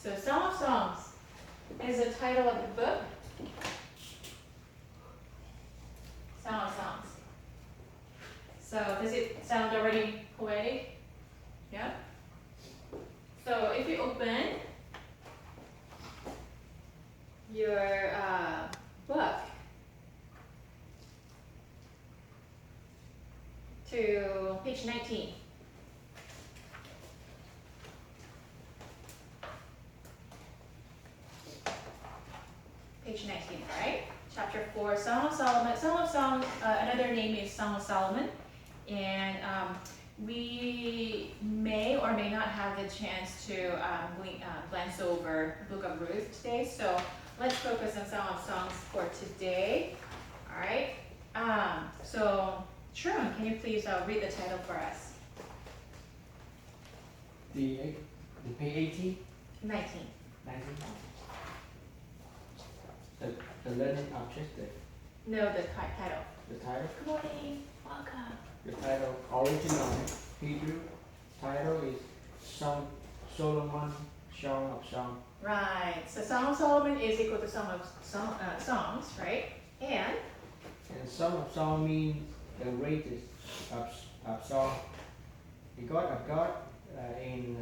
So Song of Songs is the title of the book. Song of Songs. So does it sound already poetic? Yeah? So if you open your book to page 19. Page 19, right? Chapter 4, Song of Solomon. Song of Songs, another name is Song of Solomon. And we may or may not have the chance to glance over the Book of Ruth today. So let's focus on Song of Songs for today. All right. So Sharon, can you please read the title for us? The page 18? 19. 19? The learning objective. No, the title. The title? Good morning. Welcome. The title, original Hebrew title is Solomon, Song of Songs. Right. So Song of Solomon is equal to Song of Songs, right? And Song of Songs means the greatest of song. The God of God and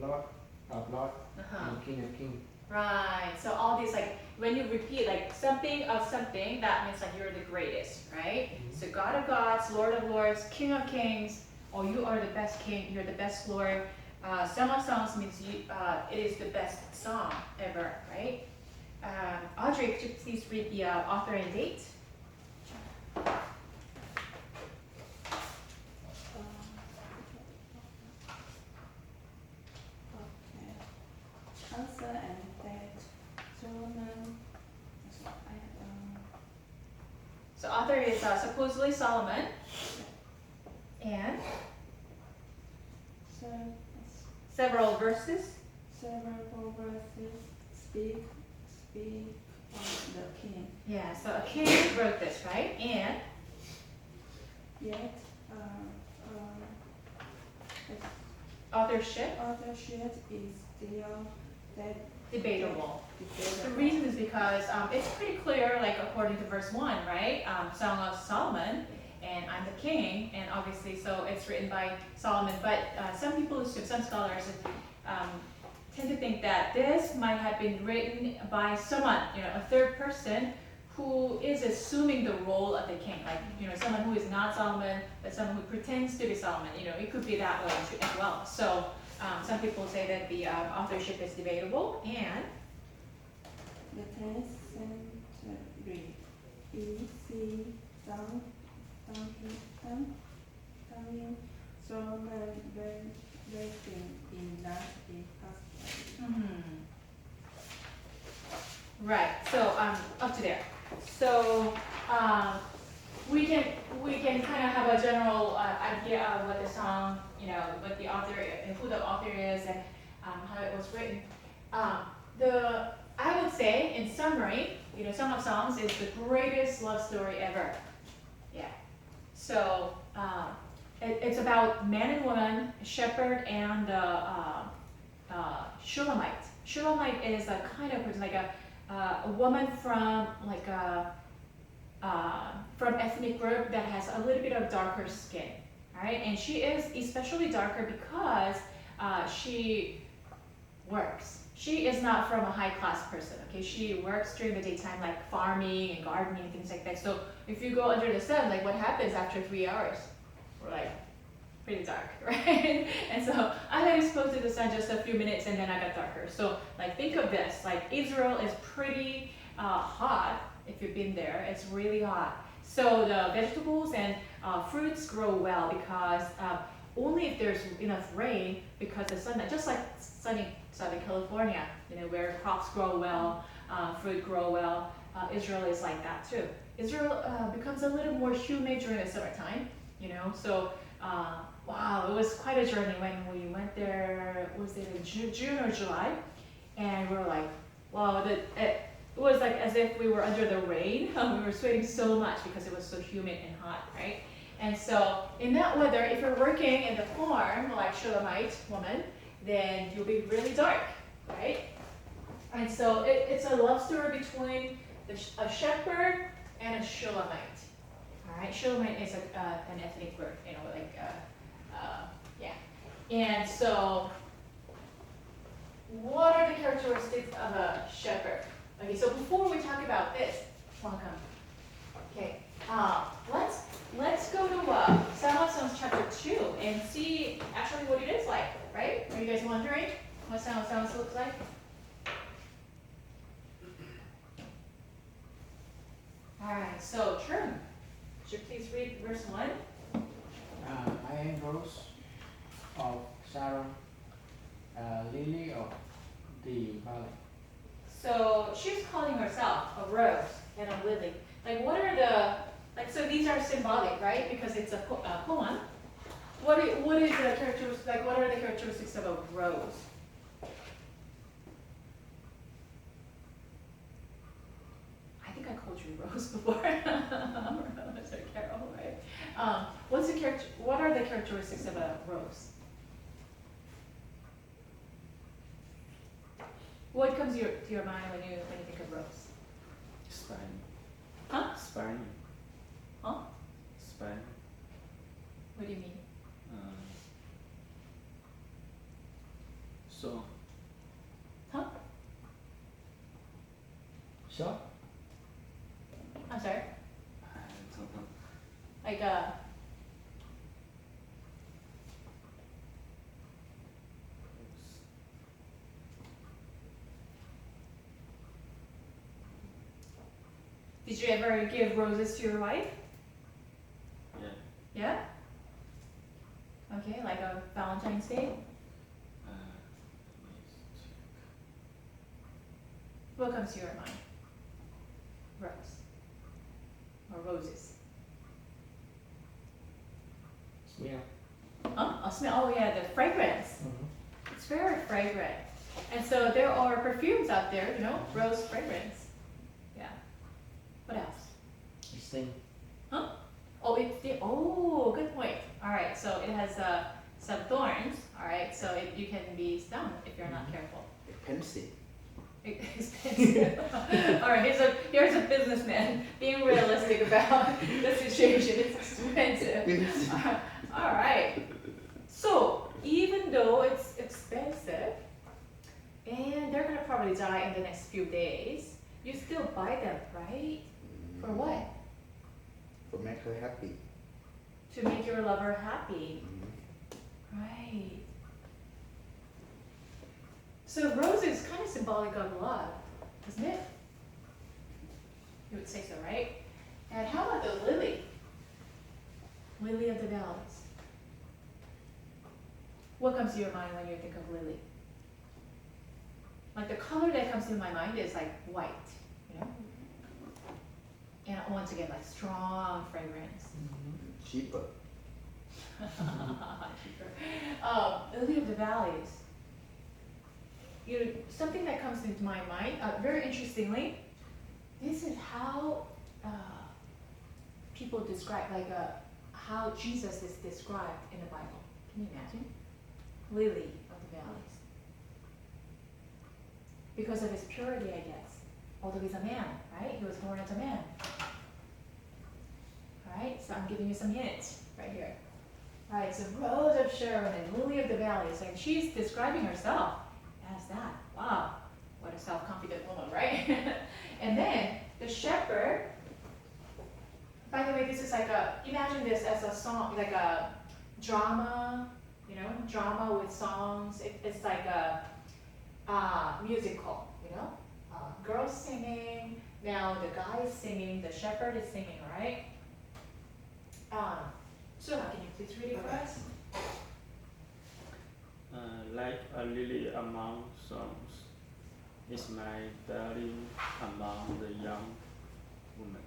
Lord of Lord and King of King. right. So all these, like when you repeat like something of something, that means like you're the greatest, right? Mm-hmm. So God of gods, Lord of lords, King of kings, or you are the best king, you're the best Lord. Song of Songs means it is the best song ever, right? Audrey, could you please read the author and date? Author and date, Solomon. So author is supposedly Solomon, and several verses. Several verses speak of the king. Yeah, so a king wrote this, right? And Yet, authorship authorship is still debatable. The debatable. reason is because it's pretty clear, like according to verse 1, right? Song of Solomon, and I'm the king, and obviously, so it's written by Solomon. But some people assume, some scholars tend to think that this might have been written by someone, a third person who is assuming the role of the king, like someone who is not Solomon, but someone who pretends to be Solomon. It could be that way as well. So some people say that the authorship is debatable, and The 10th century BC, Downing Solomon writing in that possible. right. So up to there. So we can kind of have a general idea of what the song, what the author, who the author is, and how it was written. I would say, in summary, Song of Songs is the greatest love story ever. Yeah. So it's about man and woman, shepherd and Shulamite. Shulamite is a kind of person, like a woman from like from ethnic group that has a little bit of darker skin, right? And she is especially darker because she works. She is not from a high-class person, okay? She works during the daytime, like farming and gardening and things like that. So if you go under the sun, like what happens after 3 hours? We're like pretty dark, right? And so I got exposed to the sun just a few minutes and then I got darker. So like think of this, like Israel is pretty hot. If you've been there, it's really hot. So the vegetables and fruits grow well because only if there's enough rain, because the sun, just like sunny Southern California, where crops grow well, fruit grow well, Israel is like that too. Israel becomes a little more humid during the summertime, so wow, it was quite a journey when we went there. Was it in June or July? And we were like, wow, it was like as if we were under the rain. We were sweating so much because it was so humid and hot, right? And so in that weather, if you're working in the farm like Shulamite woman, then you'll be really dark, right? And so it's a love story between a shepherd and a Shulamite. All right, Shulamite is an ethnic group, you know, like, yeah. And so, what are the characteristics of a shepherd? Okay, so before we talk about this, welcome. Okay, let's go to Psalms chapter 2 and see actually what it is like, right? Are you guys wondering what Psalms looks like? All right, so Trym, should you please read verse 1? I am Rose of Sharon, lily of the valley. So she's calling herself a rose and a lily. Like what are the, like so these are symbolic, right? Because it's a poem. What is the characteristics, like what are the characteristics of a rose? I think I called you Rose before. Rose or Carol, right? What are the characteristics of a rose? What comes to your mind when you think of rose? Spine. Huh? Spine. Huh? Spine. What do you mean? So. Huh? So, I'm sorry. I don't know. Like did you ever give roses to your wife? Yeah. Yeah? Okay, like a Valentine's Day? Let me check. What comes to your mind? Rose. Or roses. smell. A smell, oh yeah, the fragrance. Mm-hmm. It's very fragrant. And so there are perfumes out there, you know, rose fragrance. Yeah. What else? Sting. Huh? Oh, good point. All right, so it has some thorns. All right, so you can be stung if you're not careful. Expensive. Expensive. All right, here's a businessman being realistic about the situation. It's expensive. All right. So even though it's expensive, and they're gonna probably die in the next few days, you still buy them, right? For what? For make her happy. To make your lover happy. Right. So rose is kind of symbolic of love, isn't it? You would say so, right? And how about the lily? Lily of the valleys. What comes to your mind when you think of lily? Like the color that comes to my mind is like white, you know? And once again, like strong fragrance. Cheaper. Lily of the valleys. You know, something that comes into my mind, very interestingly, this is how people describe, like how Jesus is described in the Bible. Can you imagine? Lily of the valleys. Because of his purity, I guess. Although he's a man, right? He was born as a man. Alright, so I'm giving you some hints right here. Alright, so Rose of Sharon and Lily of the Valleys, and she's describing herself as that. Wow, what a self-confident woman, right? And then the shepherd, by the way, this is like imagine this as a song, like a drama, you know, drama with songs. It's like a musical, you know, girls singing, now the guy is singing, the shepherd is singing, right? So can you please read it for us? Like a lily among songs is my darling among the young women.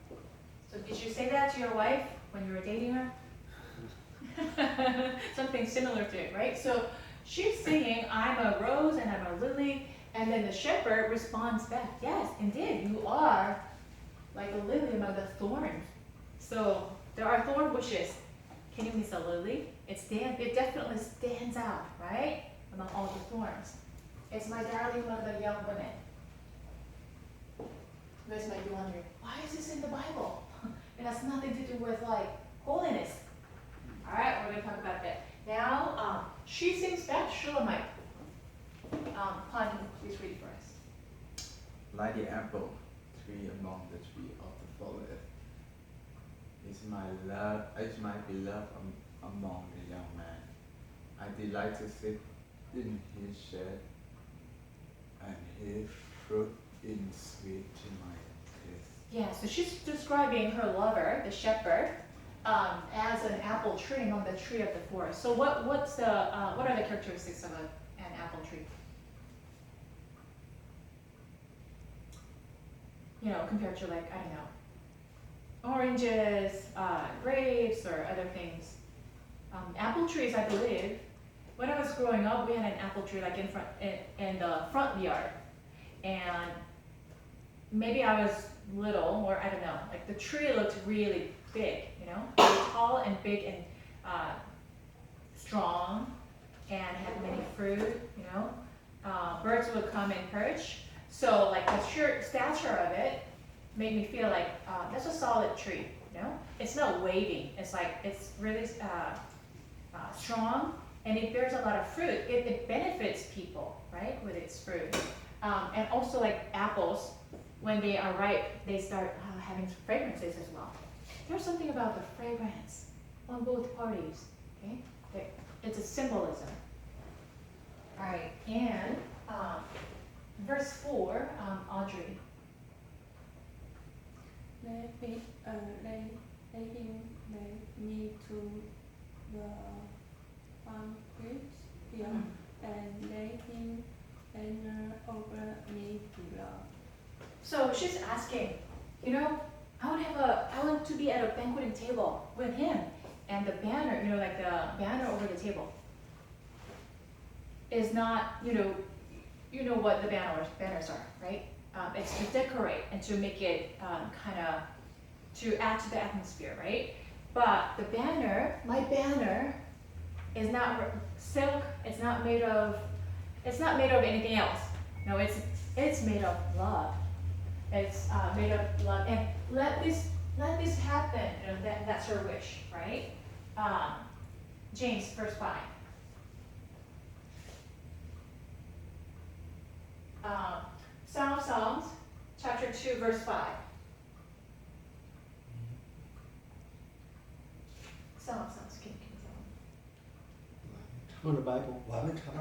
So did you say that to your wife when you were dating her? Something similar to it, right? So she's singing, I'm a rose and I'm a lily, and then the shepherd responds back, yes, indeed, you are like a lily among the thorns. So there are thorn bushes. Can you miss a lily? It definitely stands out, right? Among all the thorns. It's my darling among the young women. You guys might be wondering, why is this in the Bible? It has nothing to do with like holiness. All right, we're going to talk about that. Now, she sings back Shulamite. Han, please read for us. Like the apple tree among the tree of the forest is my beloved among the young men. I delight to sit in his shade, and his fruit is sweet to my taste. Yeah, so she's describing her lover, the shepherd, as an apple tree among the tree of the forest. So what are the characteristics of an apple tree? You know, compared to like, I don't know, oranges, grapes, or other things. Apple trees, I believe, when I was growing up, we had an apple tree like in the front yard, and maybe I was little, or I don't know, like the tree looked really big, you know, really tall and big and strong, and had many fruit, you know. Birds would come and perch. So like the sheer stature of it made me feel like that's a solid tree, you know. It's not waving. It's like it's really strong, and it bears a lot of fruit. It benefits people, right, with its fruit. And also like apples, when they are ripe, they start having fragrances as well. There's something about the fragrance on both parties, okay? It's a symbolism. All right, and verse 4, Audrey. Let him lead me to the banquet field, and let him banner over me below. So she's asking, you know, I want to be at a banqueting table with him, and the banner, you know, like the banner over the table is not, you know what the banners are, right? It's to decorate and to make it kind of to add to the atmosphere, right? But the banner, my banner, is not silk. It's not made of anything else. No, it's made of love. It's made of love, and let this happen. You know, that's her wish, right? James, verse 5. Song of Songs, chapter 2, verse 5. Song of Songs, can you tell me? 唱着 Bible， 我还没查到，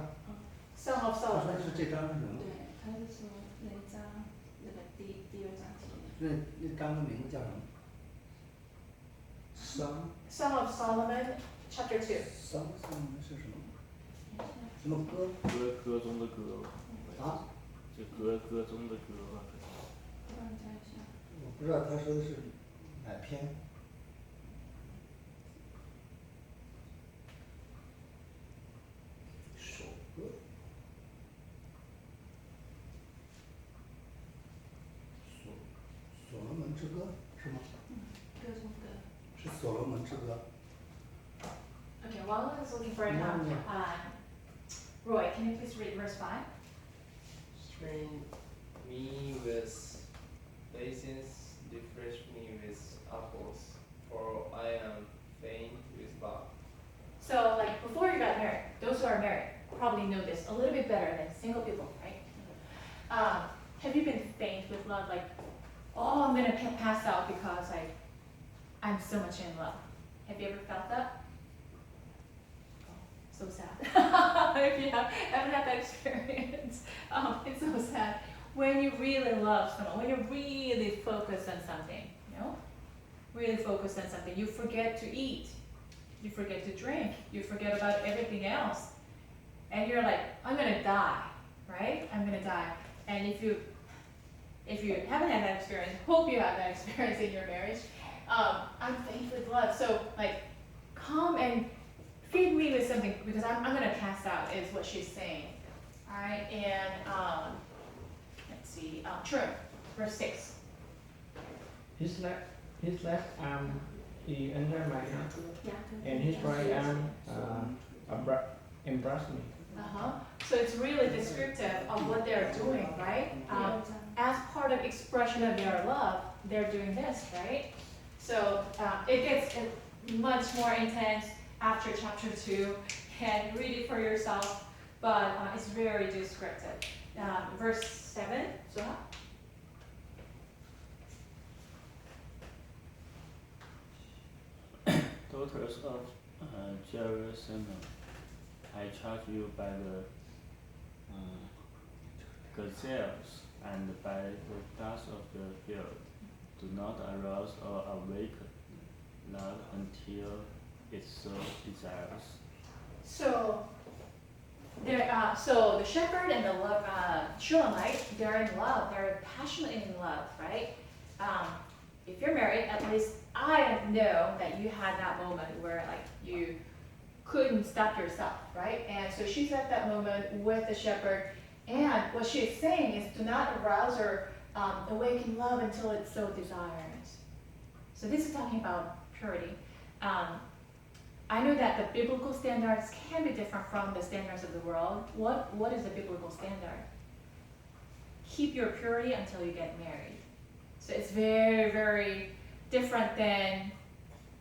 Song of 他说 Solomon. 是这章是什么？对，他是说那章那个第二章节。那章的名字叫什么？Song Song of Solomon, chapter 2. Song 是什么？什么歌？歌中的歌啊？就歌中的歌吧。帮你查一下。我不知道他说的是哪篇。首歌。所罗门之歌是吗？歌中歌。是所罗门之歌。 Okay, while I was looking for it now, Roy, can you please read verse 5? Strain me with basins, refresh me with apples, for I am faint with love. So, like, before you got married, those who are married probably know this a little bit better than single people, right? Have you been faint with love? Like, oh, I'm gonna pass out because I'm so much in love. Have you ever felt that? So sad. If you haven't had that experience, it's so sad. When you really love someone, when you really focus on something, you know, really focus on something, you forget to eat, you forget to drink, you forget about everything else, and you're like, I'm gonna die, right? I'm gonna die. And if you haven't had that experience, hope you have that experience in your marriage. I'm faint with love, so like, come and feed me with something because I'm gonna pass out is what she's saying. All right, and let's see, true, verse 6. His left arm he under my hand, Yeah. and his right arm embraced me. So it's really descriptive of what they're doing, right? As part part of expression of your love, they're doing this, right? So it gets much more intense after chapter 2, and read it for yourself, but it's very descriptive. Verse 7, Suha? Daughters of Jerusalem, I charge you by the gazelles and by the dust of the field, do not arouse or awaken love until it so desires. So the shepherd and the Shulamite, they're in love. They're passionately in love, right? If you're married, at least I know that you had that moment where like you couldn't stop yourself, right? And so she's at that moment with the shepherd, and what she's saying is, do not arouse or awaken love until it so desires. So this is talking about purity. I know that the biblical standards can be different from the standards of the world. What is the biblical standard? Keep your purity until you get married. So it's very, very different than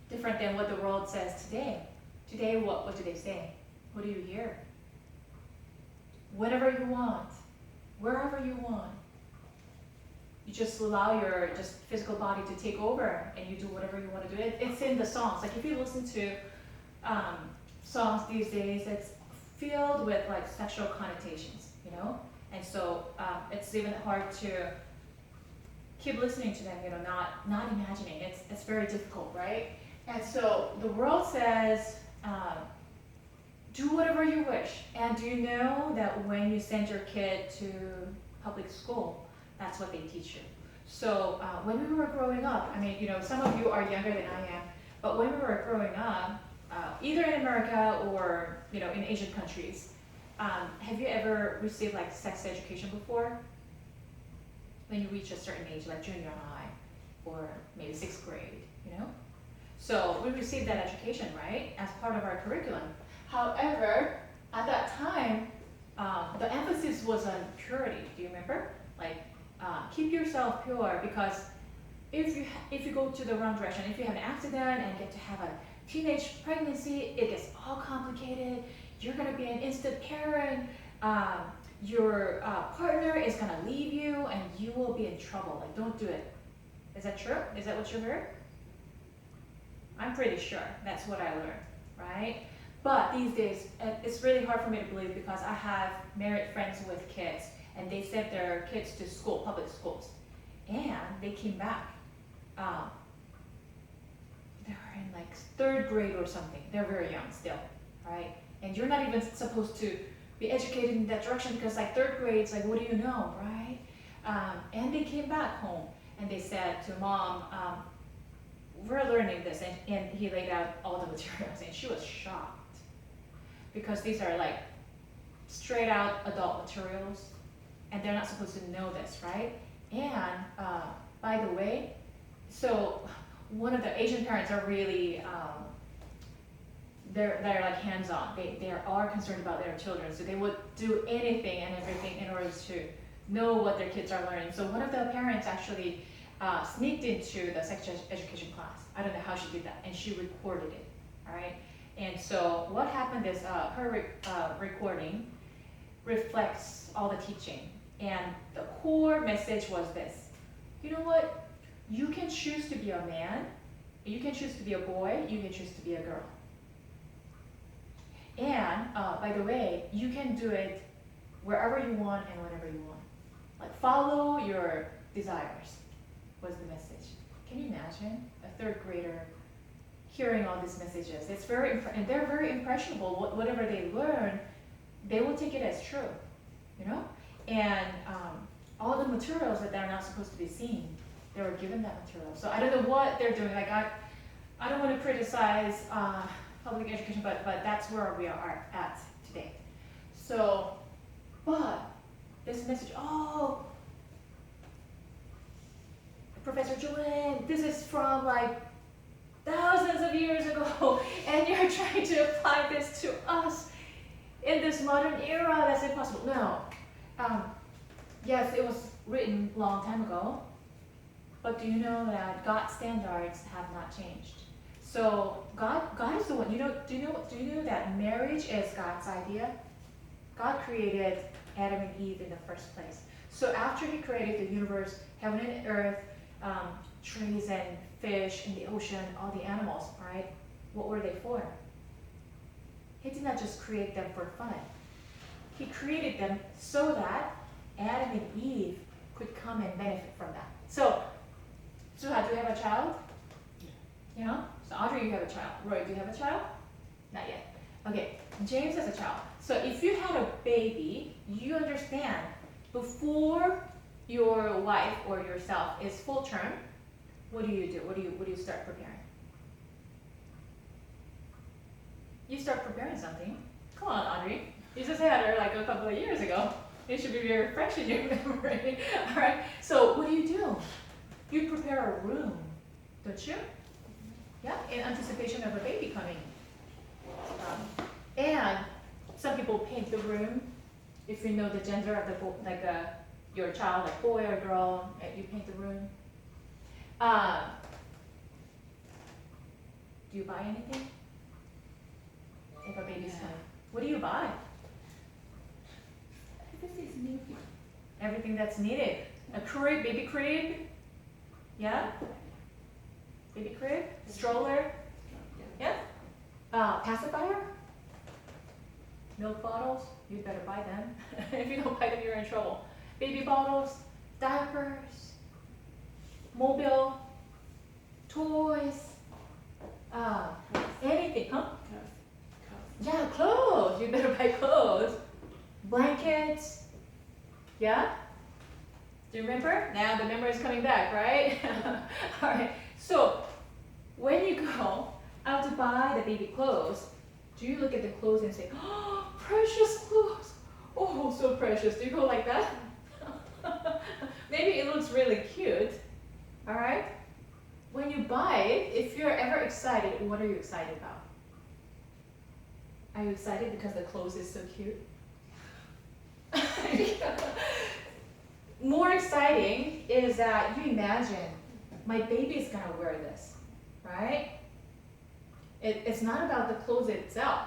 what the world says today. Today, what do they say? What do you hear? Whatever you want, wherever you want. You just allow your just physical body to take over, and you do whatever you want to do. It's in the songs. Like if you listen to songs these days, it's filled with like sexual connotations, you know. And so it's even hard to keep listening to them, you know, not imagining. It's very difficult, right? And so the world says, do whatever you wish. And do you know that when you send your kid to public school, that's what they teach you. So when we were growing up, I mean, you know, some of you are younger than I am, but when we were growing up, either in America or, you know, in Asian countries, have you ever received like sex education before? When you reach a certain age, like junior high or maybe 6th grade, you know? So we received that education, right, as part of our curriculum. However, at that time, the emphasis was on purity. Do you remember? Like, keep yourself pure, because if you go to the wrong direction, if you have an accident and get to have a teenage pregnancy, it gets all complicated. You're gonna be an instant parent. Your partner is gonna leave you, and you will be in trouble. Like, don't do it. Is that true? Is that what you heard? I'm pretty sure that's what I learned, right? But these days, it's really hard for me to believe, because I have married friends with kids, and they sent their kids to school, public schools, and they came back. They were in like 3rd grade or something. They're very young still, right? And you're not even supposed to be educated in that direction, because like 3rd grade's like, what do you know, right? And they came back home, and they said to mom, we're learning this, and he laid out all the materials, and she was shocked, because these are like straight out adult materials, and they're not supposed to know this, right? And by the way, so one of the Asian parents are really, they're like hands-on. They are concerned about their children, so they would do anything and everything in order to know what their kids are learning. So one of the parents actually sneaked into the sex education class. I don't know how she did that, and she recorded it, all right? And so what happened is her recording reflects all the teaching, and the core message was this: you know what? You can choose to be a man, you can choose to be a boy, you can choose to be a girl. And by the way, you can do it wherever you want and whenever you want. Like, follow your desires, was the message. Can you imagine a 3rd grader hearing all these messages? It's very, and they're very impressionable. Whatever they learn, they will take it as true, you know? And all the materials that they're not supposed to be seen, they were given that material. So I don't know what they're doing. Like, I don't want to criticize public education, but that's where we are at today. So, but this message, oh, Professor Joann, this is from like thousands of years ago, and you're trying to apply this to us in this modern era. That's impossible. No. Yes, it was written long time ago, but do you know that God's standards have not changed? So God is the one. Do you know that marriage is God's idea? God created Adam and Eve in the first place. So after He created the universe, heaven and earth, trees and fish in the ocean, all the animals, right? What were they for? He did not just create them for fun. He created them so that Adam and Eve could come and benefit from that. So, Suha, do you have a child? Yeah. So Audrey, you have a child. Roy, do you have a child? Not yet. Okay, James has a child. So if you had a baby, you understand before your wife or yourself is full term, what do you do? What do you start preparing? You start preparing something. Come on, Audrey. You just had her like a couple of years ago. It should be very fresh in your memory. All right. So what do? You prepare a room, don't you? Yeah, in anticipation of a baby coming. And some people paint the room. If you know the gender of the your child, like boy or girl, you paint the room. Do you buy anything? If a baby's coming, what do you buy? This is new. Everything that's needed. A crib, baby crib. Yeah. Baby crib, stroller. Yeah. Pacifier. Milk bottles. You better buy them. If you don't buy them, you're in trouble. Baby bottles, diapers, mobile, toys, anything, huh? Yeah, clothes. You better buy clothes. Blankets. Yeah? Do you remember? Now the memory is coming back, right? All right. So when you go out to buy the baby clothes, do you look at the clothes and say, "Oh, precious clothes! Oh, so precious." Do you go like that? Maybe it looks really cute. All right. When you buy it, if you're ever excited, what are you excited about? Are you excited because the clothes is so cute? More exciting is that you imagine my baby is gonna wear this, right? It's not about the clothes itself.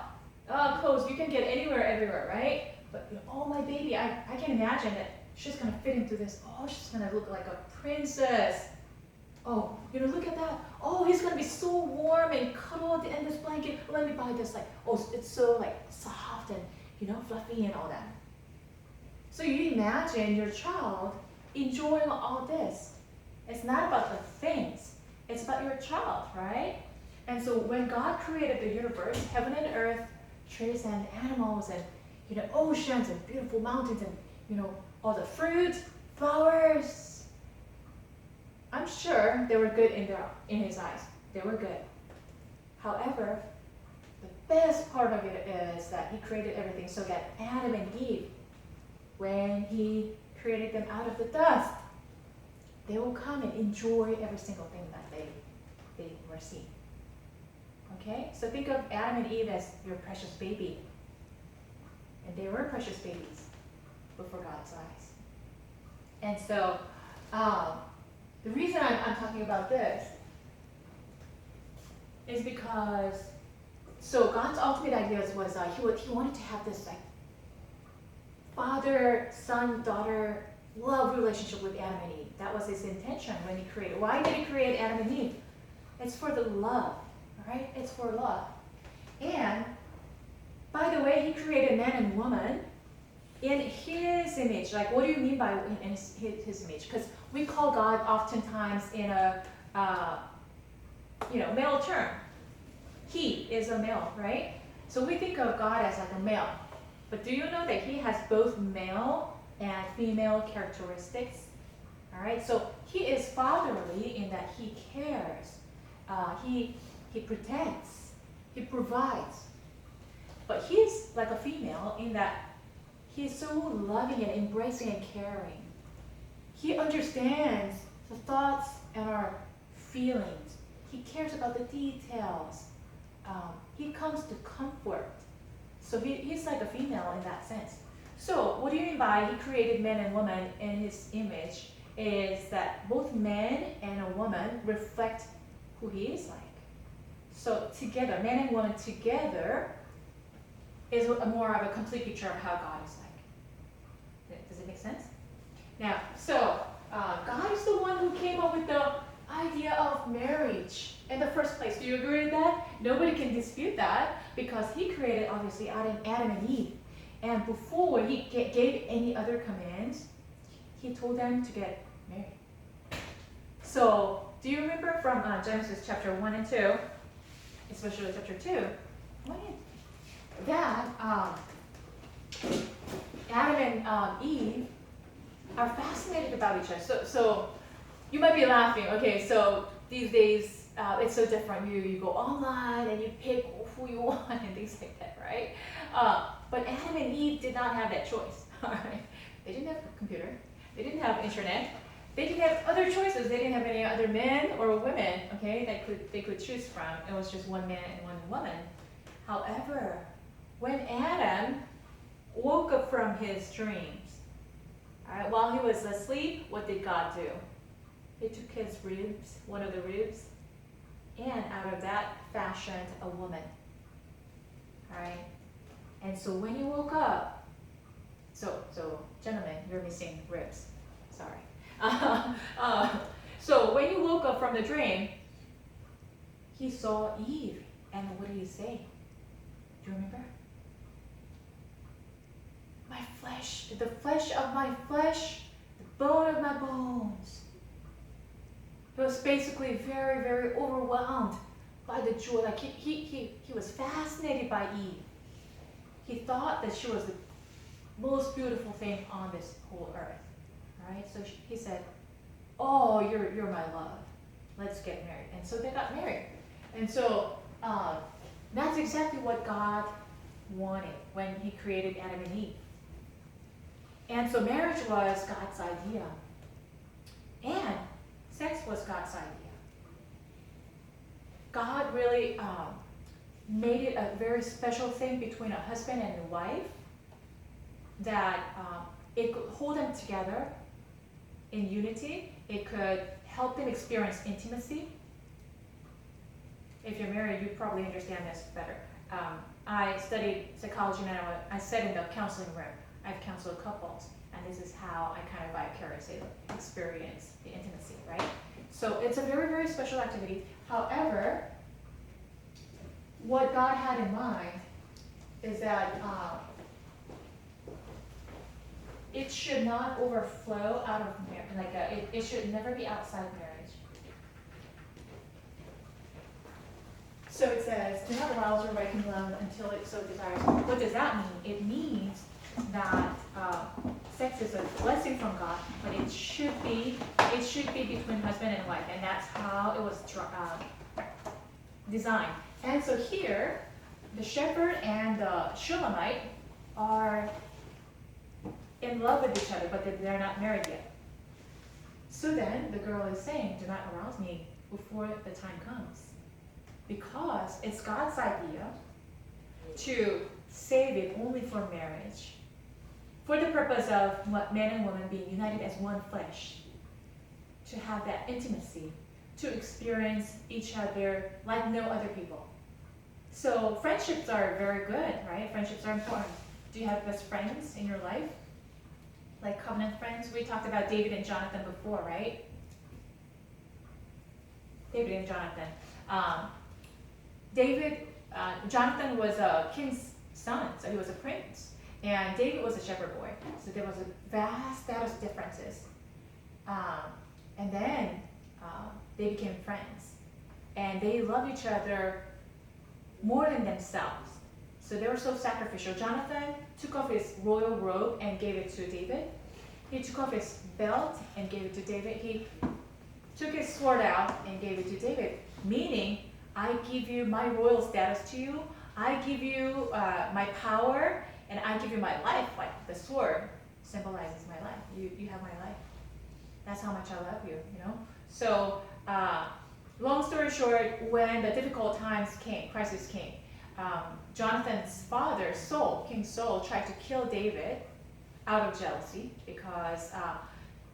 Oh, clothes you can get anywhere, everywhere, right? But oh, my baby, I can imagine that she's gonna fit into this. Oh, she's gonna look like a princess. Oh, look at that. Oh, he's gonna be so warm and cuddled in this blanket. Let me buy this. Like, oh, it's so like soft and fluffy and all that. So you imagine your child enjoying all this. It's not about the things. It's about your child, right? And so when God created the universe, heaven and earth, trees and animals, and oceans and beautiful mountains, and all the fruit, flowers, I'm sure they were good in His eyes. They were good. However, the best part of it is that He created everything so that Adam and Eve, when He created them out of the dust, they will come and enjoy every single thing that they were seeing. Okay? So think of Adam and Eve as your precious baby. And they were precious babies before God's eyes. And so, the reason I'm talking about this is because, so God's ultimate idea was He wanted to have this like father, son, daughter, love relationship with Adam and Eve. That was His intention when He created. Why did He create Adam and Eve? It's for the love, right? It's for love. And by the way, He created man and woman in His image. Like, what do you mean by in His image? Because we call God oftentimes in a male term. He is a male, right? So we think of God as like a male. But do you know that He has both male and female characteristics? All right. So He is fatherly in that He cares, He protects, He provides. But He's like a female in that He's so loving and embracing and caring. He understands the thoughts and our feelings. He cares about the details. He comes to comfort. So he's like a female in that sense. So what do you mean by he created man and woman in his image? Is that both man and a woman reflect who he is like. So together, man and woman together is more of a complete picture of how God is like. Does it make sense? Now, so God is the one who came up with the idea of marriage in the first place. Do you agree with that? Nobody can dispute that because he created obviously Adam and Eve. And before he gave any other commands, he told them to get married. So, do you remember from Genesis chapter 1 and 2, especially chapter 2, that Adam and Eve are fascinated about each other. So you might be laughing. Okay, so these days it's so different. You go online and you pick who you want and things like that, right? But Adam and Eve did not have that choice. All right, they didn't have a computer. They didn't have internet. They didn't have other choices. They didn't have any other men or women. Okay, that they could choose from. It was just one man and one woman. However, when Adam woke up from his dreams, all right, while he was asleep, what did God do? He took his ribs, one of the ribs, and out of that fashioned a woman. All right, and so when he woke up, so gentlemen, you're missing ribs. Sorry. So when he woke up from the dream, he saw Eve, and what did he say? Do you remember? My flesh, the flesh of my flesh, the bone of my bones. He was basically very, very overwhelmed by the joy. Like he was fascinated by Eve. He thought that she was the most beautiful thing on this whole earth. Right? So he said, "Oh, you're my love. Let's get married." And so they got married. And so that's exactly what God wanted when he created Adam and Eve. And so marriage was God's idea. And sex was God's idea. God really made it a very special thing between a husband and a wife that it could hold them together in unity. It could help them experience intimacy. If you're married, you probably understand this better. I studied psychology and I sat in the counseling room. I've counseled couples, and this is how I kind of vicariously experience the intimacy, right? So it's a very, very special activity. However, what God had in mind is that it should not overflow out of marriage. It should never be outside marriage. So it says, "Do not arouse your waking love until it so desires." What does that mean? It means that sex is a blessing from God, but it should be between husband and wife, and that's how it was designed. And so here, the shepherd and the Shulamite are in love with each other, but they're not married yet. So then the girl is saying, "Do not arouse me before the time comes," because it's God's idea to save it only for marriage, for the purpose of man and woman being united as one flesh, to have that intimacy, to experience each other like no other people. So friendships are very good, right? Friendships are important. Do you have best friends in your life? Like covenant friends? We talked about David and Jonathan before, right? David and Jonathan. Jonathan was a king's son, so he was a prince. And David was a shepherd boy. So there was a vast status differences. And then they became friends. And they loved each other more than themselves. So they were so sacrificial. Jonathan took off his royal robe and gave it to David. He took off his belt and gave it to David. He took his sword out and gave it to David. Meaning, I give you my royal status to you. I give you my power, and I give you my life. Like the sword symbolizes my life. You have my life. That's how much I love you, you know? So, long story short, when the difficult times came, crisis came, Jonathan's father, King Saul, tried to kill David out of jealousy because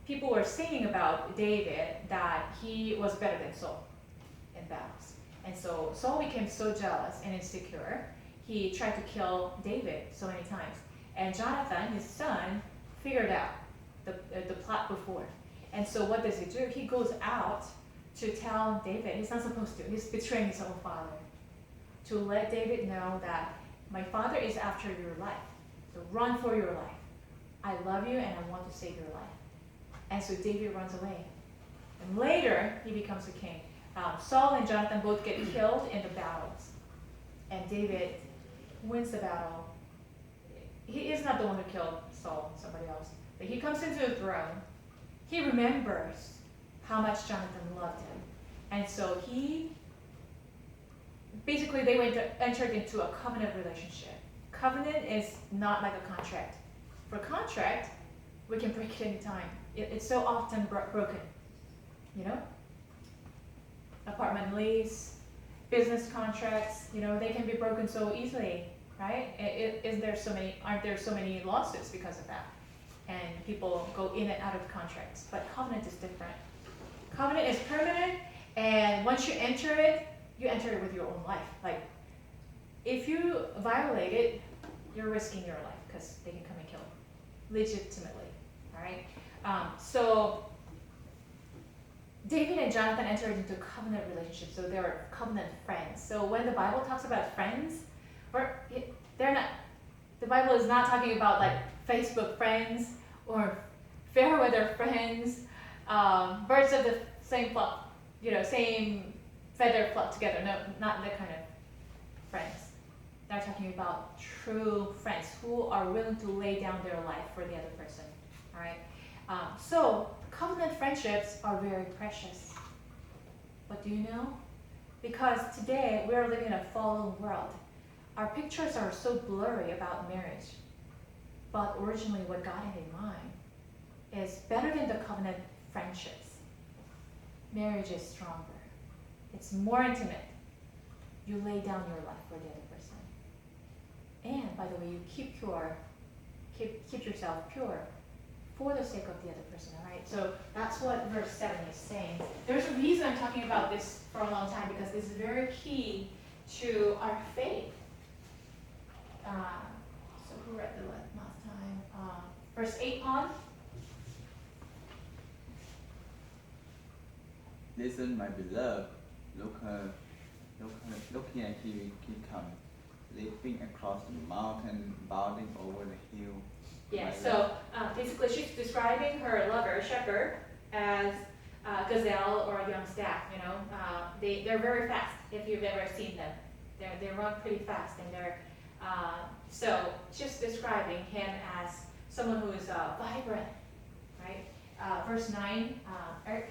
people were saying about David that he was better than Saul in battles. And so Saul became so jealous and insecure, he tried to kill David so many times. And Jonathan, his son, figured out the plot before. And so what does he do? He goes out to tell David, he's not supposed to, he's betraying his own father, to let David know that my father is after your life. So run for your life. I love you and I want to save your life. And so David runs away. And later, he becomes a king. Saul and Jonathan both get killed in the battles. And David wins the battle. He is not the one who killed Saul, somebody else. But he comes into the throne. He remembers how much Jonathan loved him. And so basically they entered into a covenant relationship. Covenant is not like a contract. For contract, we can break it anytime. It's so often broken, you know? Apartment lease, business contracts, you know, they can be broken so easily, right? Aren't there so many lawsuits because of that? And people go in and out of contracts. But covenant is different. Covenant is permanent, and once you enter it with your own life. Like, if you violate it, you're risking your life because they can come and kill you, legitimately, all right? So David and Jonathan entered into a covenant relationship, so they were covenant friends. So when the Bible talks about friends, the Bible is not talking about like Facebook friends or fair weather friends, birds of the same flock, same feather flock together. No, not that kind of friends. They're talking about true friends who are willing to lay down their life for the other person. All right. So covenant friendships are very precious. But do you know? Because today we are living in a fallen world. Our pictures are so blurry about marriage. But originally what God had in mind is better than the covenant friendships. Marriage is stronger. It's more intimate. You lay down your life for the other person. And by the way, you keep yourself pure for the sake of the other person, all right? So that's what verse 7 is saying. There's a reason I'm talking about this for a long time, because this is very key to our faith. So who read the last time? Verse 8 on. Listen, my beloved, looking at him, he comes, leaping across the mountain, bounding over the hill. Yeah, so basically she's describing her lover, shepherd, as a gazelle or a young stag, they're very fast, if you've ever seen them. They run pretty fast, and they're, so she's describing him as someone who is vibrant, right? Verse 9, Eric?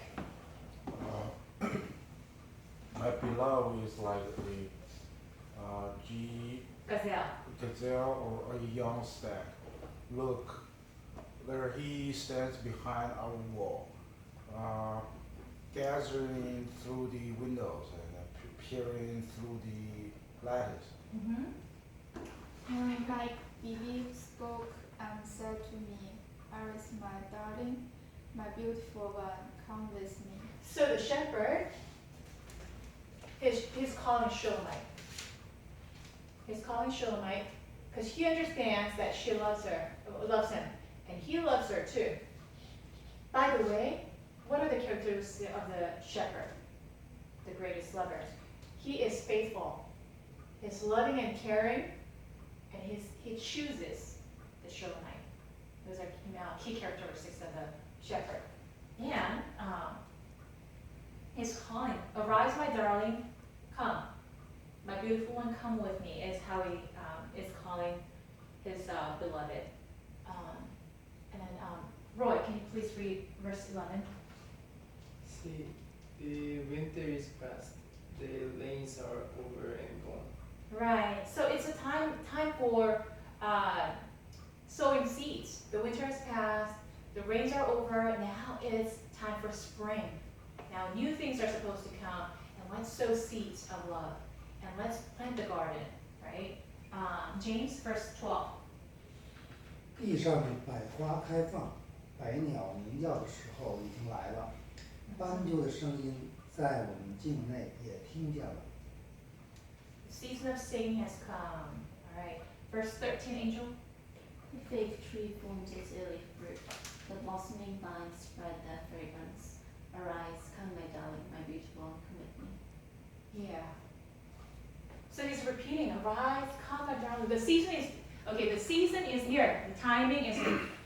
My beloved is like a gazelle or a young stag. Look, there he stands behind our wall, gathering through the windows and peering through the lattice. Mm-hmm. My beloved spoke and said to me, Alice, my darling, my beautiful one, come with me. So the shepherd, he's calling Shulamite. He's calling Shulamite because he understands that she loves him, and he loves her too. By the way, what are the characteristics of the shepherd, the greatest lover? He is faithful. He's loving and caring, and he chooses the Shulamite. Those are key characteristics of the shepherd. And he's calling, arise, my darling, come. My beautiful one, come with me, is how he is calling his beloved. And then, Roy, can you please read verse 11? See, the winter is past, the rains are over and gone. Right, so it's a time for sowing seeds. The winter has passed, the rains are over, now it's time for spring. Now new things are supposed to come, and let's sow seeds of love, and let's plant the garden, right? James, verse 12. 地上百花开放，百鸟鸣叫的时候已经来了，斑鸠的声音在我们境内也听见了。 The season of singing has come. All right. Verse 13, Angel. The fig tree forms its early fruit. The blossoming vines spread their fragrance. Arise, come, my darling, my beautiful one, come with me. Yeah. So he's repeating, arise, come, my darling. The season is, okay, the season is here. The timing is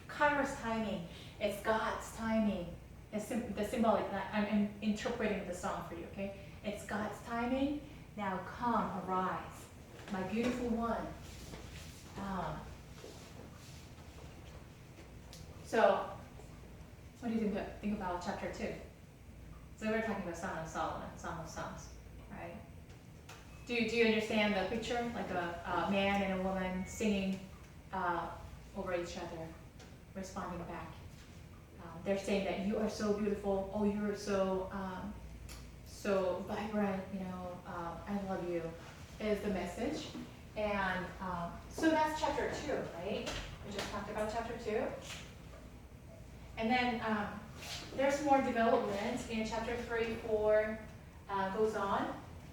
Kairos timing. It's God's timing. The symbolic, I'm interpreting the song for you, okay? It's God's timing. Now come, arise, my beautiful one. So, what do you think about chapter 2? So we're talking about Song of Solomon, Song of Songs, right? Do you understand the picture? Like a man and a woman singing over each other, responding back. They're saying that you are so beautiful. Oh, you're so so vibrant. You know, I love you. Is the message, and so that's chapter 2, right? We just talked about chapter 2, and then there's more development in chapter 3, 4 goes on,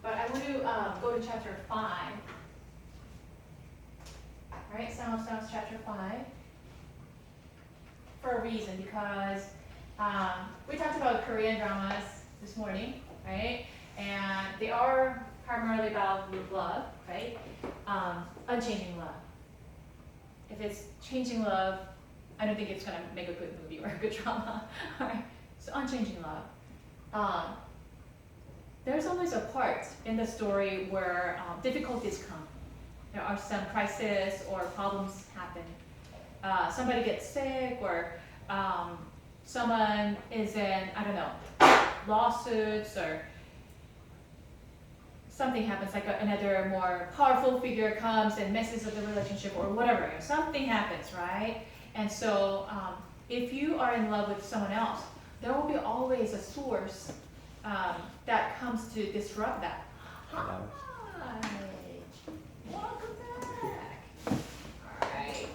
but I want to go to chapter 5. All right, Song of Songs, chapter 5. For a reason, because we talked about Korean dramas this morning, right? And they are primarily about love, right? Unchanging love. If it's changing love, I don't think it's gonna make a good movie or a good drama. All right, so unchanging love. There's always a part in the story where difficulties come. There are some crises or problems happen. Somebody gets sick, or someone is in, I don't know, lawsuits, or something happens, like another more powerful figure comes and messes up the relationship or whatever. Something happens, right? And so if you are in love with someone else, there will be always a source that comes to disrupt that. Hi, welcome back. All right.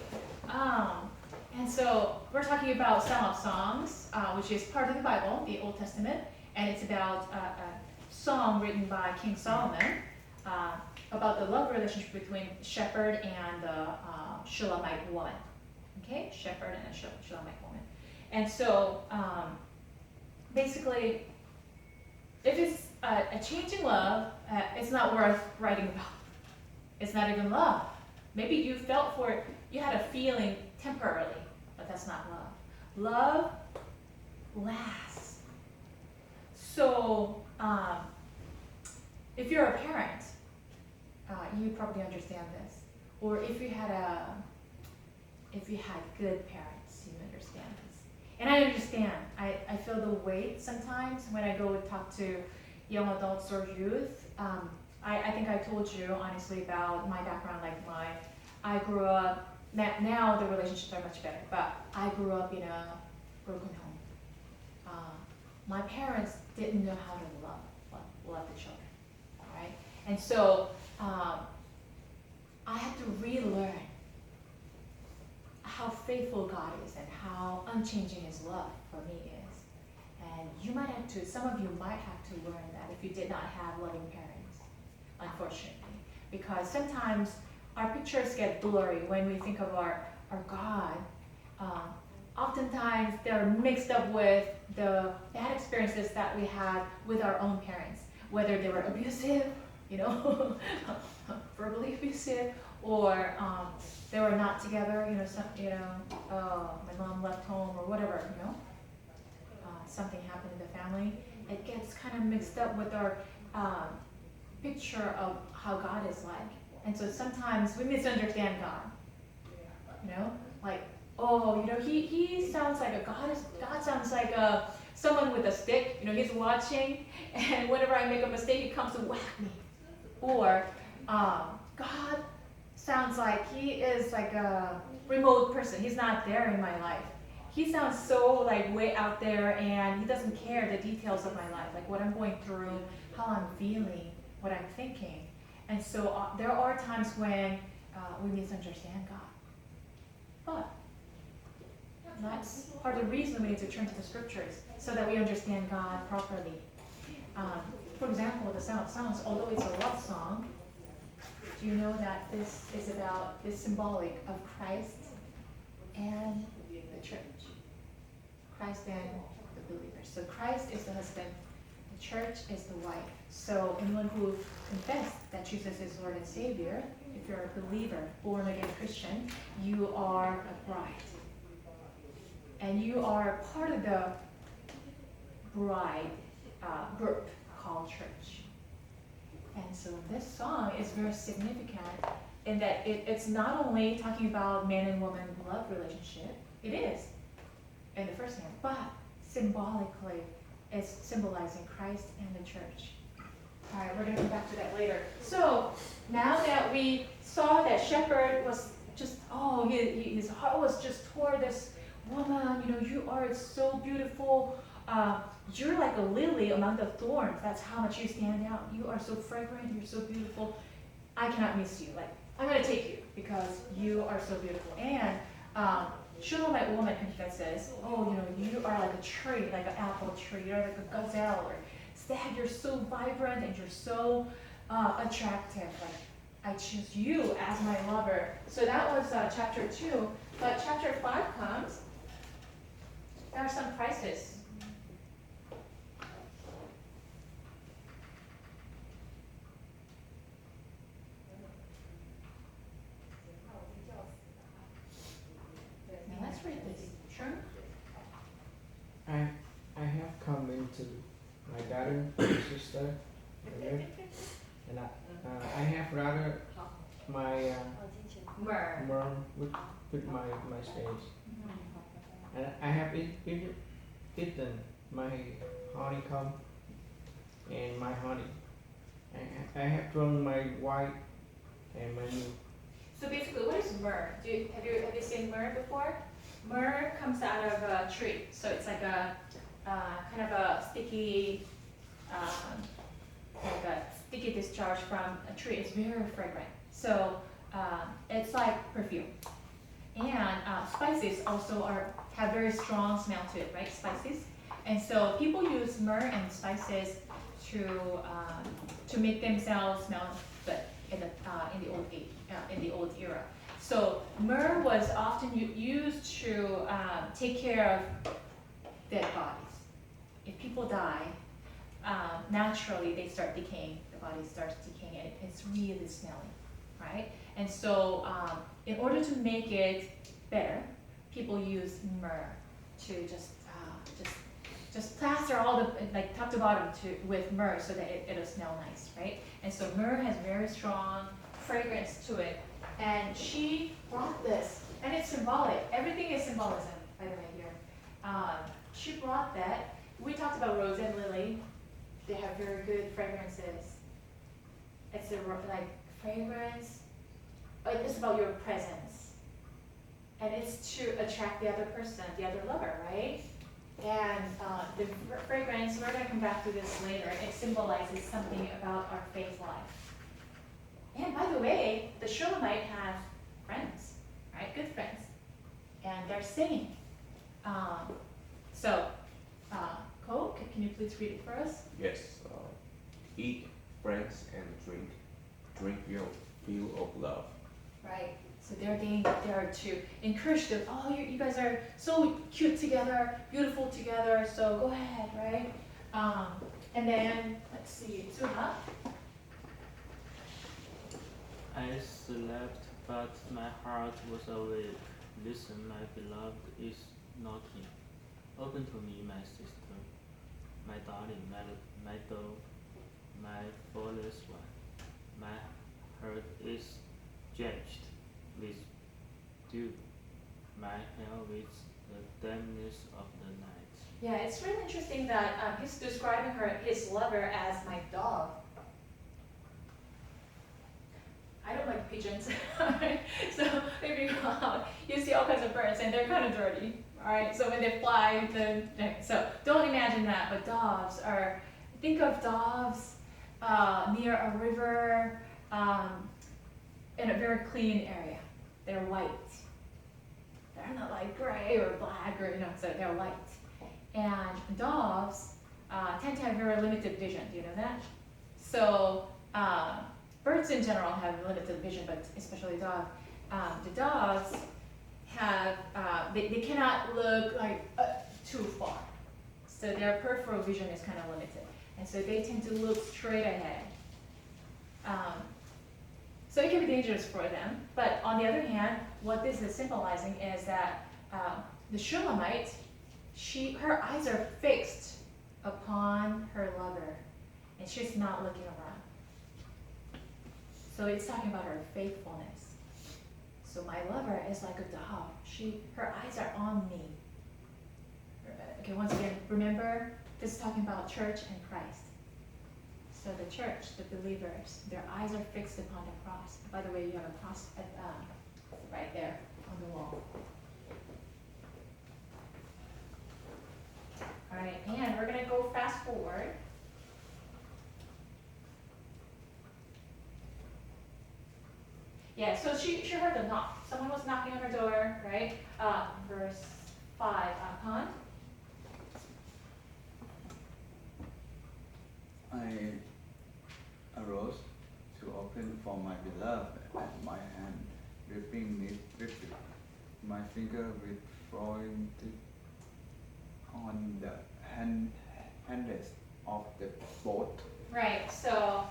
And so we're talking about Song of Songs, which is part of the Bible, the Old Testament, and it's about a song written by King Solomon about the love relationship between shepherd and the Shulamite woman. Okay, shepherd and a Shulamite woman. And so basically, if it's a changing love, it's not worth writing about. It's not even love. Maybe you felt for it, you had a feeling temporarily, but that's not love. Love lasts. So if you're a parent, you probably understand this. Or if you had good parents, you understand this. And I understand. I feel the weight sometimes when I go talk to young adults or youth. I think I told you honestly about my background. Like I grew up. Now the relationships are much better, but I grew up in a broken home. My parents didn't know how to love the children, all right? And so I had to relearn how faithful God is and how unchanging His love for me is. And you might have to, some of you might have to learn that if you did not have loving parents, unfortunately. Because sometimes our pictures get blurry when we think of our God. Oftentimes they're mixed up with the bad experiences that we had with our own parents, whether they were abusive, verbally abusive, or they were not together, my mom left home or whatever, something happened in the family. It gets kind of mixed up with our picture of how God is like. And so sometimes we misunderstand God, like, he sounds like God sounds like someone with a stick, he's watching, and whenever I make a mistake, he comes to whack me. Or God sounds like he is like a remote person. He's not there in my life. He sounds so like way out there, and he doesn't care the details of my life, like what I'm going through, how I'm feeling, what I'm thinking. And so there are times when we misunderstand God. But That's part of the reason we need to turn to the scriptures so that we understand God properly. For example, the Song of Songs, although it's a love song, do you know that this is symbolic of Christ and the church? Christ and the believers. So Christ is the husband, the church is the wife. So anyone who confesses that Jesus is Lord and Savior, if you're a believer, born again Christian, you are a bride. And you are part of the bride group called church. And so this song is very significant in that it's not only talking about man and woman love relationship, it is in the first hand, but symbolically it's symbolizing Christ and the church. All right, we're going to come back to that later. So now that we saw that shepherd was just, his heart was just toward this woman, you are so beautiful. You're like a lily among the thorns. That's how much you stand out. You are so fragrant. You're so beautiful. I cannot miss you. Like, I'm going to take you because you are so beautiful. And Shulamite woman confesses, you are like a tree, like an apple tree. You're like a gazelle or stag. You're so vibrant and you're so attractive. Like, I choose you as my lover. So that was chapter 2. But chapter 5 comes. There are some prices. Now let's read this. Sure. I have come into my daughter, my sister, and I have rather my myrrh with my stage. And I have eaten my honeycomb and my honey. I have drunk my white and my milk. So basically, what is myrrh? Have you seen myrrh before? Myrrh comes out of a tree, so it's like a kind of a sticky, discharge from a tree. It's very fragrant. So it's like perfume. And spices also have very strong smell to it, right? Spices. And so people use myrrh and spices to make themselves smell good in the old era. So myrrh was often used to take care of dead bodies. If people die, naturally they start decaying. The body starts decaying, and it's really smelly, right? And so in order to make it better, people use myrrh to just plaster all the, like, top to bottom with myrrh so that it'll smell nice, right? And so myrrh has very strong fragrance to it. And she brought this, and it's symbolic. Everything is symbolism, by the way, here. She brought that. We talked about rose and lily. They have very good fragrances. It's like fragrance. It's about your presence. And it's to attract the other person, the other lover, right? And the fragrance, we're going to come back to this later, it symbolizes something about our faith life. And by the way, the Shulamite have friends, right? Good friends. And they're singing. Cole, can you please read it for us? Yes. Eat, friends, and drink your fill of love. Right. So they're getting there to encourage them. Oh, you guys are so cute together, beautiful together. So go ahead, right? And then let's see, Suha. I slept, but my heart was awake. Listen, my beloved is knocking. Open to me, my sister, my darling, my doe, my flawless one. My heart is drenched with dew, my hair with the dampness of the night. Yeah, it's really interesting that he's describing his lover as my dog. I don't like pigeons, so if you go out, you see all kinds of birds, and they're kind of dirty, all right? So when they fly, so don't imagine that, but think of dogs near a river in a very clean area. They're white, They're not like gray or black or, so they're white. And dogs tend to have very limited vision. Do you know that? So birds in general have limited vision, but especially dogs. The dogs have, they cannot look like too far. So their peripheral vision is kind of limited. And so they tend to look straight ahead. So it can be dangerous for them. But on the other hand, what this is symbolizing is that the Shulamite, her eyes are fixed upon her lover, and she's not looking around. So it's talking about her faithfulness. So my lover is like a dog. Her eyes are on me. Okay, once again, remember, this is talking about church and Christ. So the church, the believers, their eyes are fixed upon the cross. By the way, you have a cross right there on the wall. All right, and we're gonna go fast forward. Yeah, so she heard a knock. Someone was knocking on her door, right? Verse 5, Khan. I arose to open for my beloved, and my hand gripping it, my finger withdrawing on the handrest of the boat. Right, so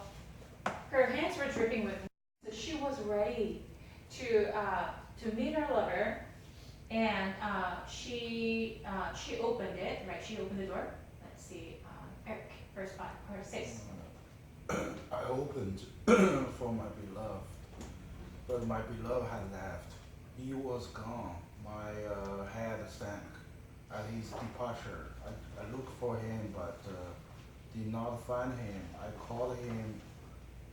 her hands were dripping with milk. So she was ready to meet her lover, and she opened it, right? She opened the door. Let's see, Eric, verse 5 or 6. I opened for my beloved, but my beloved had left. He was gone. My head sank at his departure. I looked for him, but did not find him. I called him,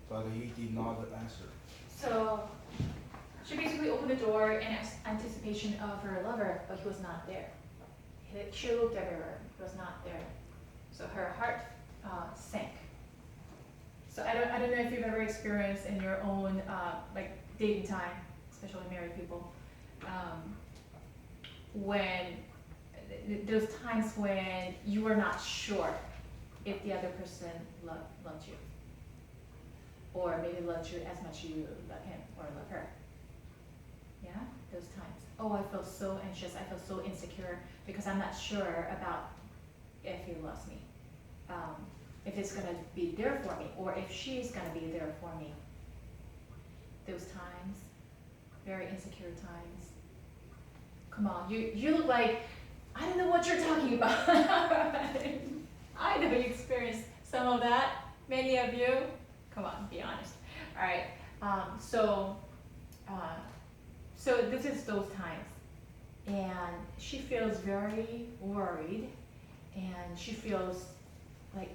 but he did not answer. So she basically opened the door in anticipation of her lover, but he was not there. She looked everywhere, he was not there. So her heart sank. So I don't know if you've ever experienced in your own like dating time, especially married people, when those times when you were not sure if the other person loved you, or maybe loved you as much as you love him or love her. Yeah, those times. Oh, I feel so anxious. I feel so insecure because I'm not sure about if he loves me. If it's gonna be there for me, or if she's gonna be there for me. Those times, very insecure times. Come on, you look like, I don't know what you're talking about. I know you experienced some of that, many of you. Come on, be honest. All right, so this is those times. And she feels very worried, and she feels like,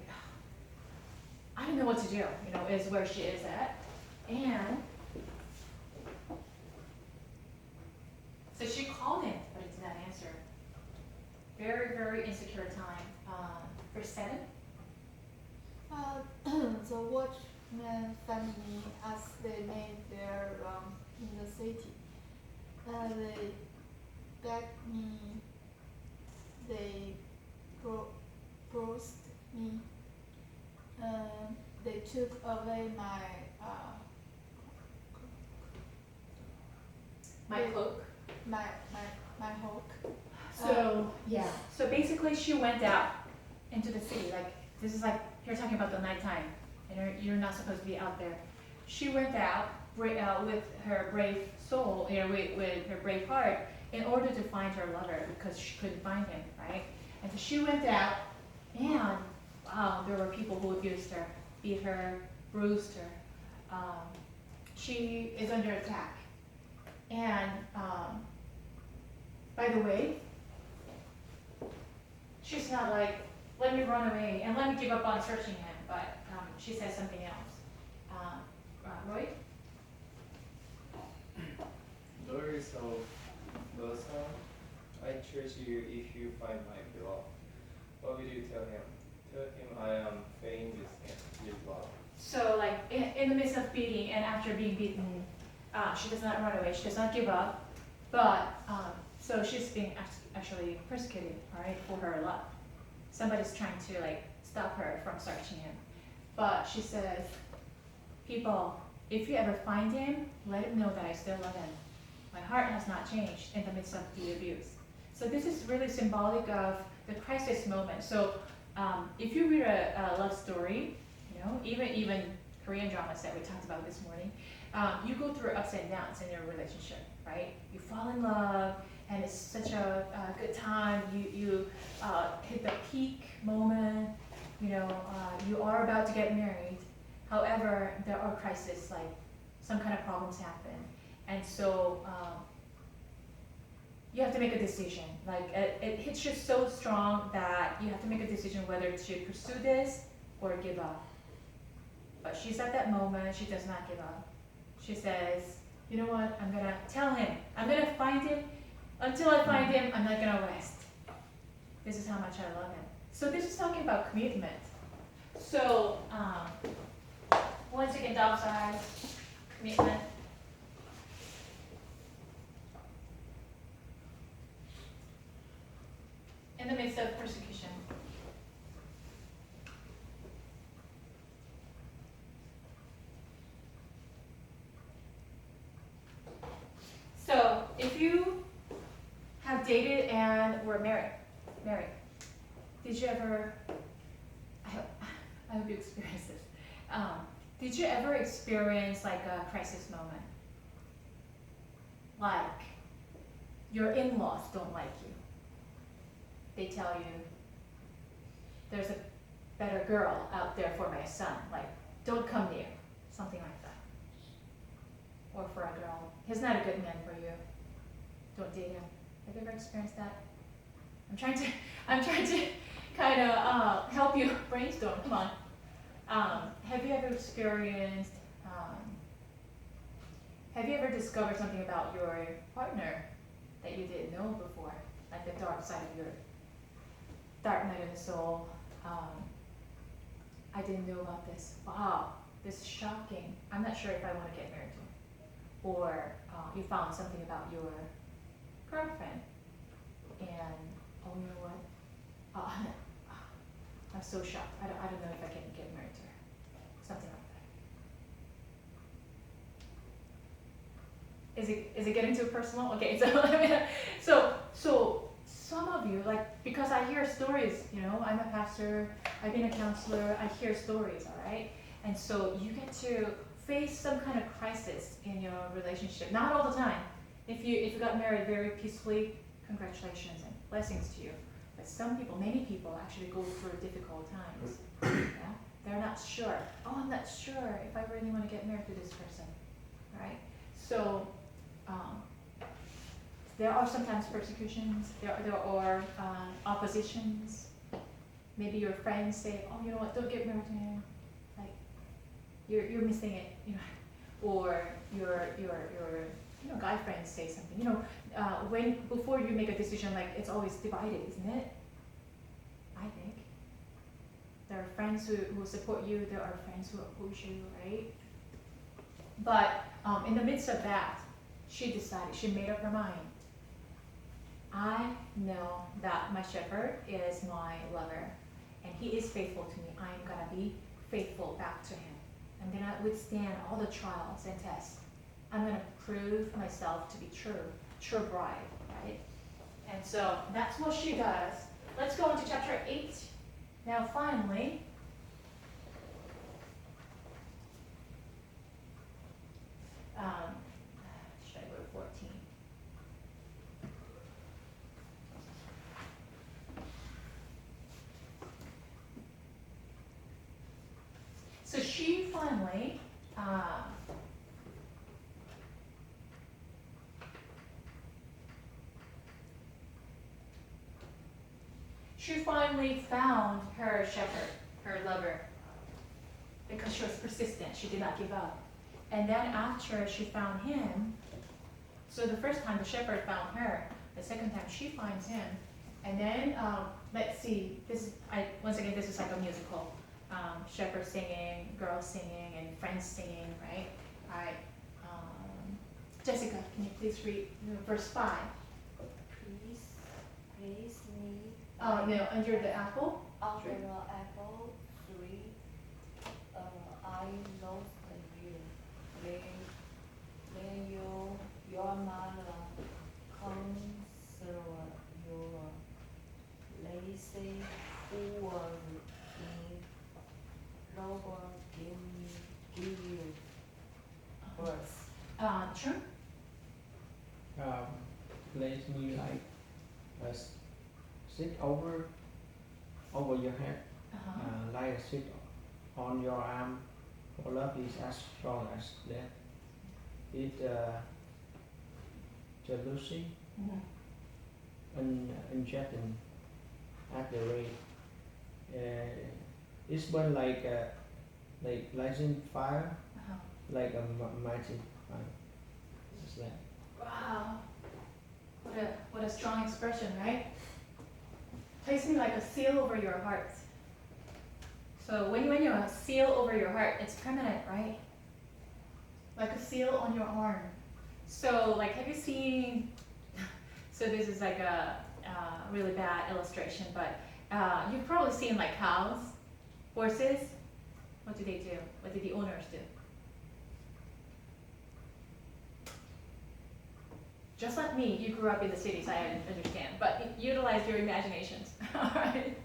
I don't know what to do, is where she is at. And so she called him, but he did not answer. Very, very insecure time. Verse 7. The watchman family, as they made their round in the city, they begged me, they bruised me, they took away My cloak. my hook. So yeah. So basically, she went out into the city. Like this is like you're talking about the nighttime, and you're not supposed to be out there. She went out with her brave soul, with her brave heart, in order to find her lover because she couldn't find him, right? And so she went out, and wow, there were people who abused her, beat her, bruised her. She is under attack. And by the way, she's not like, let me run away and let me give up on searching him, but she says something else. Roy? Lord of the Son, I choose you if you find my beloved. What will you tell him? Tell him I am failing with love. So like in the midst of beating and after being beaten, she does not run away, she does not give up, but So she's being actually persecuted, right, for her love. Somebody's trying to like stop her from searching him. But she says, people, if you ever find him, let him know that I still love him. My heart has not changed in the midst of the abuse. So this is really symbolic of the crisis moment. So if you read a love story, you know, even Korean dramas that we talked about this morning, you go through ups and downs in your relationship, right? You fall in love, and it's such a good time. You hit the peak moment. You know, you are about to get married. However, there are crises, like some kind of problems happen, and so you have to make a decision. Like it hits you so strong that you have to make a decision whether to pursue this or give up. But she's at that moment. She does not give up. She says, you know what? I'm gonna tell him. I'm gonna find him. Until I find him, I'm not gonna rest. This is how much I love him. So this is talking about commitment. So once again, dog's eyes, commitment. In the midst of persecution. So if you have dated and were married, did you ever, I hope you experienced this, did you ever experience like a crisis moment? Like your in-laws don't like you. They tell you there's a better girl out there for my son, like don't come near, something like that. Or for a girl, he's not a good man for you, don't date him. Have you ever experienced that? I'm trying to kind of help you brainstorm, come on. Have you ever experienced, have you ever discovered something about your partner that you didn't know before? Like the dark side of your dark night of the soul. I didn't know about this. Wow, this is shocking. I'm not sure if I want to get married to him. Or you found something about your girlfriend, and oh, you know what? I'm so shocked. I don't know if I can get married to her. Something like that. Is it getting too personal? Okay, so some of you, like, because I hear stories, you know, I'm a pastor, I've been a counselor, I hear stories, all right? And so you get to face some kind of crisis in your relationship. Not all the time. If you got married very peacefully, congratulations and blessings to you. But some people, many people actually go through difficult times. Yeah? They're not sure. Oh, I'm not sure if I really want to get married to this person, right? So there are sometimes persecutions. There are oppositions. Maybe your friends say, "Oh, you know what? Don't get married to him. Like, you're missing it," you know. Or your guy friends say something. You know, before you make a decision, like it's always divided, isn't it? I think there are friends who support you. There are friends who oppose you, right? But in the midst of that, she decided. She made up her mind. I know that my shepherd is my lover, and he is faithful to me. I am gonna be faithful back to him. I'm gonna withstand all the trials and tests. I'm gonna prove myself to be true bride, right? And so that's what she does. Let's go into chapter 8. Now finally, should I go to 14? So she finally found her shepherd, her lover, because she was persistent. She did not give up. And then after she found him, so the first time the shepherd found her, the second time she finds him, and then let's see. Once again, this is like a musical. Shepherd singing, girls singing, and friends singing, right? All right. Jessica, can you please read verse 5? place me No, under the apple. under the apple tree. I lost you. When your mother consider your lazy who was in labor give you birth. Sure. Place me like sit over your head, like sit on your arm. For love is as strong as death. It jealousy uncertain at the rate. It's burn like blazing fire, like a mighty fire. It's that. Wow. What a strong expression, right? Place me like a seal over your heart. So when you have a seal over your heart, it's permanent, right? Like a seal on your arm. So like, have you seen, so this is like a really bad illustration, but you've probably seen like cows, horses. What do they do? What do the owners do? Just like me, you grew up in the cities, I understand, but utilize your imaginations, all right?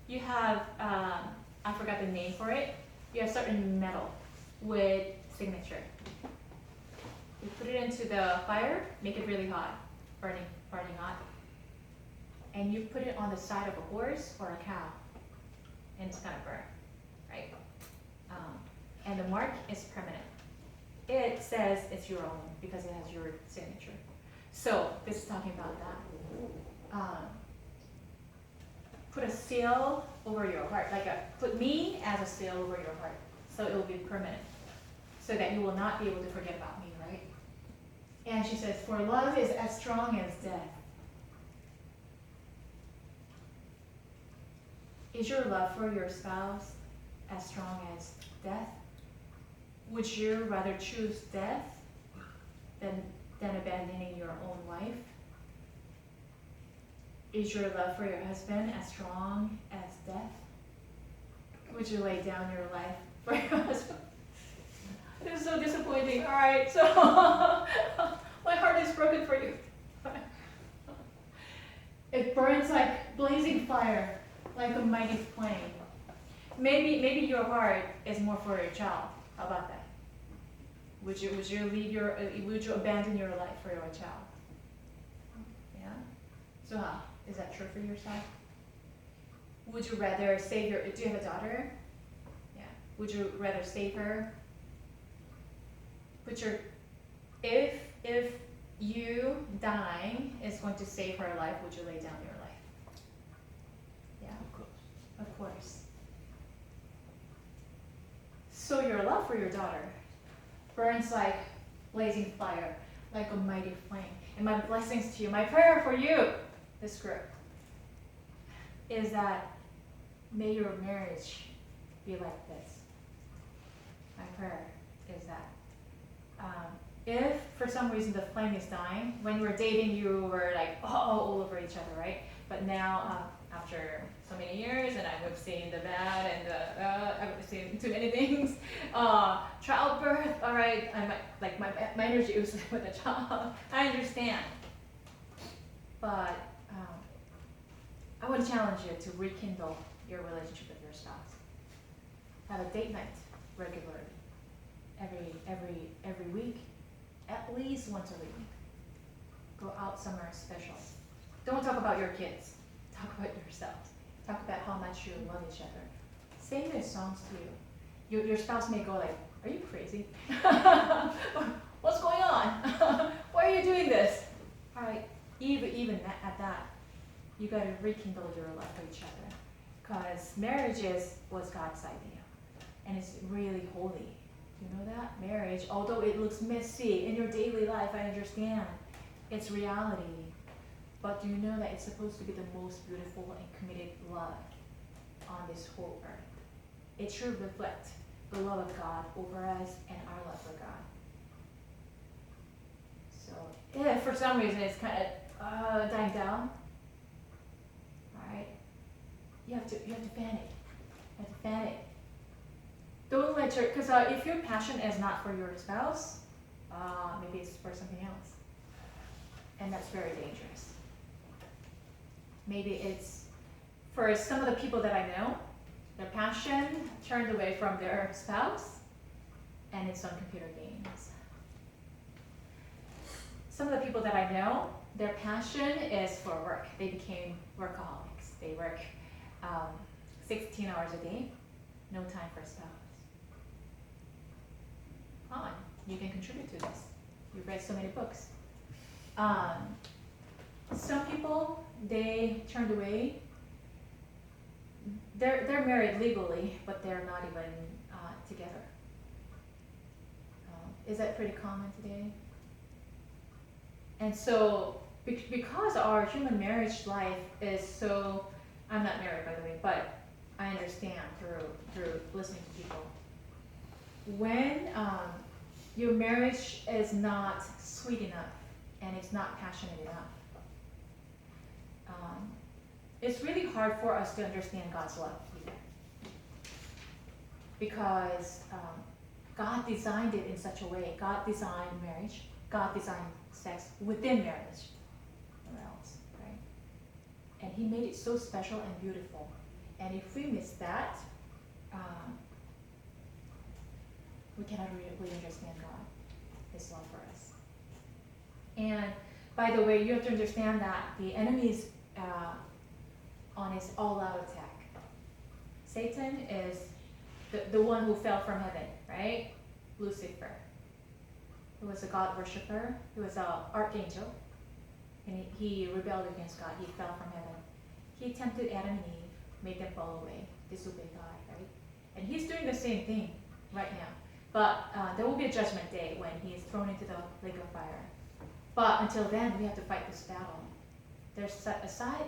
You have, I forgot the name for it, you have certain metal with signature. You put it into the fire, make it really hot, burning hot, and you put it on the side of a horse or a cow, and it's gonna burn, right? And the mark is permanent. It says it's your own because it has your signature. So this is talking about that. Put a seal over your heart, put me as a seal over your heart, so it will be permanent, so that you will not be able to forget about me, right? And she says, for love is as strong as death. Is your love for your spouse as strong as death? Would you rather choose death than abandoning your own wife? Is your love for your husband as strong as death? Would you lay down your life for your husband? This is so disappointing. All right, so my heart is broken for you. It burns like blazing fire, like a mighty flame. Maybe your heart is more for your child. How about that? Would you abandon your life for your child? Yeah. So is that true for your side? Would you rather save your? Do you have a daughter? Yeah. Would you rather save her? If you dying is going to save her life, would you lay down your life? Yeah. Of course. Of course. So your love for your daughter burns like blazing fire, like a mighty flame. And my blessings to you, my prayer for you, this group, is that may your marriage be like this. My prayer is that. If for some reason the flame is dying, when we're dating you were like all over each other, right? But now after so many years, and I've seen the bad and I've seen too many things. Childbirth, all right. My energy was with a child. I understand, but I would challenge you to rekindle your relationship with your spouse. Have a date night regularly, every week, at least once a week. Go out somewhere special. Don't talk about your kids. Talk about yourselves. Talk about how much you love each other. Sing these songs to you. Your spouse may go like, are you crazy? What's going on? Why are you doing this? All right, even at that, you got to rekindle your love for each other. Because marriage was God's idea. And it's really holy. You know that? Marriage, although it looks messy in your daily life, I understand. It's reality. But do you know that it's supposed to be the most beautiful and committed love on this whole earth? It should reflect the love of God over us and our love for God. So if for some reason it's kind of dying down, you have to fan it. You have to fan it. Don't let your, because if your passion is not for your spouse, maybe it's for something else. And that's very dangerous. Maybe it's for some of the people that I know, their passion turned away from their spouse, and it's on computer games. Some of the people that I know, their passion is for work. They became workaholics. They work 16 hours a day, no time for spouse. Come on, you can contribute to this. You've read so many books. Some people, they turned away. They're married legally, but they're not even together. Is that pretty common today? And so, because our human marriage life is so, I'm not married by the way, but I understand through listening to people. When your marriage is not sweet enough and it's not passionate enough, it's really hard for us to understand God's love either. Because God designed it in such a way. God designed marriage. God designed sex within marriage. Or else, right? And He made it so special and beautiful. And if we miss that, we cannot really understand God, His love for us. And by the way, you have to understand that the enemy is on his all-out attack. Satan is the one who fell from heaven, right? Lucifer. He was a God worshiper. He was an archangel. And he rebelled against God. He fell from heaven. He tempted Adam and Eve, made them fall away, disobey God, right? And he's doing the same thing right now. But there will be a judgment day when he is thrown into the lake of fire. But until then, we have to fight this battle. There's a side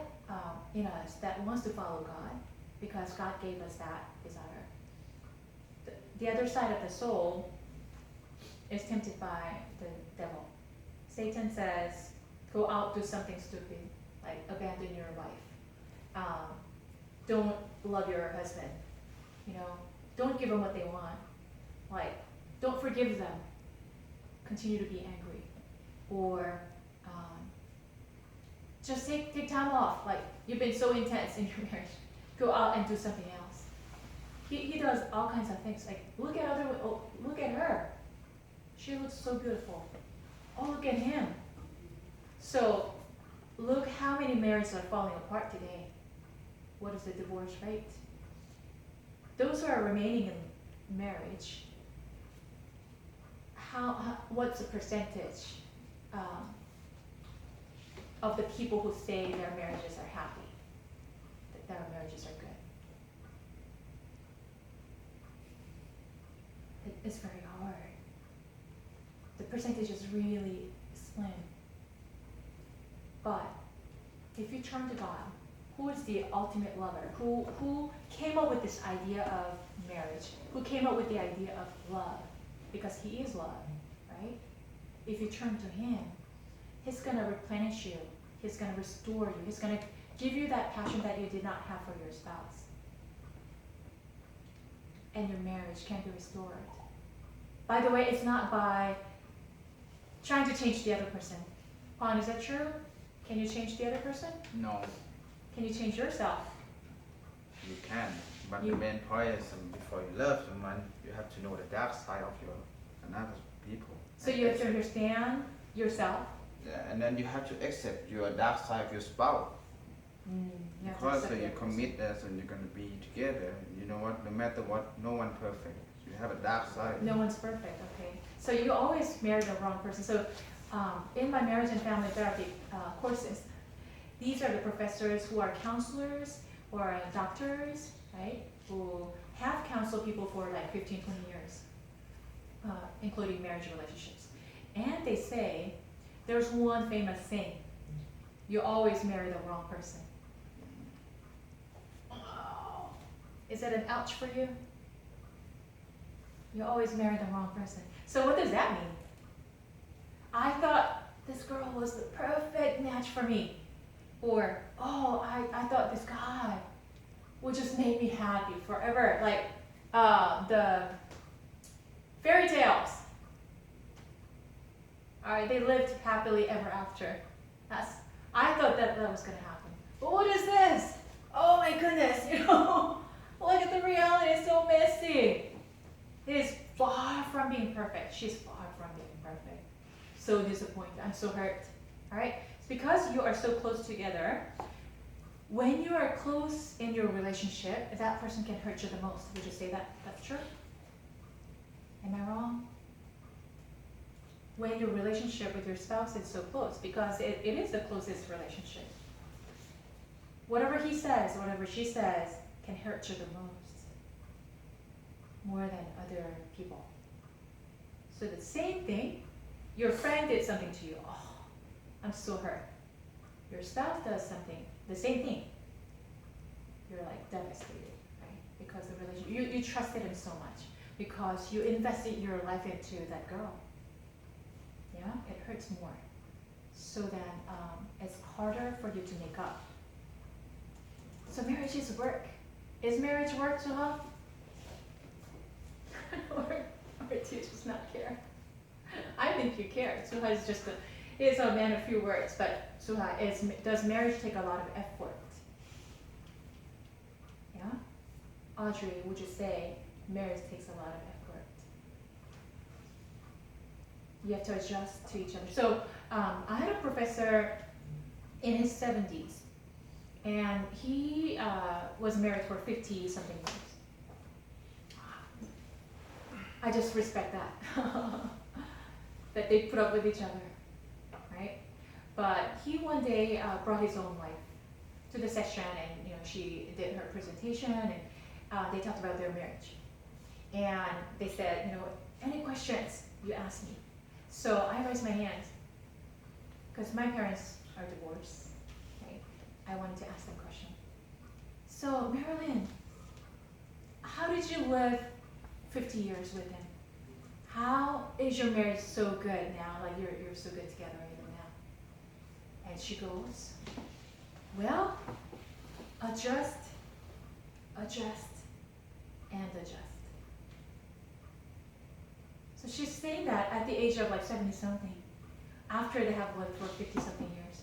in us that wants to follow God because God gave us that desire. The other side of the soul is tempted by the devil. Satan says, go out, do something stupid, like abandon your wife. Don't love your husband. Don't give them what they want. Like, don't forgive them. Continue to be angry. Or just take time off. Like, you've been so intense in your marriage. Go out and do something else. He does all kinds of things. Like, look at her. She looks so beautiful. Oh, look at him. So, look how many marriages are falling apart today. What is the divorce rate? Those who are remaining in marriage, what's the percentage of the people who say their marriages are happy, that their marriages are good? It's very hard. The percentage is really slim. But if you turn to God, who is the ultimate lover? Who came up with this idea of marriage? Who came up with the idea of love? Because He is love, right? If you turn to Him, He's going to replenish you. He's going to restore you. He's going to give you that passion that you did not have for your spouse. And your marriage can be restored. By the way, it's not by trying to change the other person. Juan, is that true? Can you change the other person? No, Can you change yourself? you can. But the main point is before you love someone, you have to know the dark side of your another people. So you have to understand yourself. Yeah, and then you have to accept your dark side of your spouse. You have to Because accept you the other person. commit that and you're going to be together. You know what? No matter what, no one perfect. You have a dark side. No one's perfect, okay. So you always marry the wrong person. So in my marriage and family therapy courses, these are the professors who are counselors or doctors, right, who have counseled people for like 15, 20 years, including marriage relationships. And they say, there's one famous saying, you always marry the wrong person. Oh, is that an ouch for you? You always marry the wrong person. So what does that mean? I thought this girl was the perfect match for me. Or, oh, I thought this guy will just make me happy forever. Like the fairy tales. Alright, they lived happily ever after. I thought that was gonna happen. But what is this? Oh my goodness, look at the reality, it's so messy. It is far from being perfect. She's far from being perfect. So disappointed, I'm so hurt. Alright, it's because you are so close together. When you are close in your relationship, that person can hurt you the most. Would you say that that's true? Am I wrong? When your relationship with your spouse is so close, because it is the closest relationship. Whatever he says, whatever she says, can hurt you the most, more than other people. So the same thing, your friend did something to you, oh, I'm so hurt. Your spouse does something, the same thing, you're like devastated, right? Because the relationship, you trusted him so much, because you invested your life into that girl. Yeah, it hurts more. So then it's harder for you to make up. So marriage is work. Is marriage work, Suha? or do you just not care? I think you care. Suha is just is a man of few words, but Suha, does marriage take a lot of effort? Yeah? Audrey, would you say marriage takes a lot of effort? You have to adjust to each other. So I had a professor in his 70s, and he was married for 50-something years. I just respect that, that they put up with each other, right? But he one day brought his own wife to the session, and she did her presentation, and they talked about their marriage. And they said, any questions, you ask me. So I raised my hand, because my parents are divorced, right? I wanted to ask them a question. So Marilyn, how did you live 50 years with him? How is your marriage so good now? Like you're so good together even now. And she goes, well, adjust, and adjust. So she's saying that at the age of like 70-something, after they have lived for 50-something years.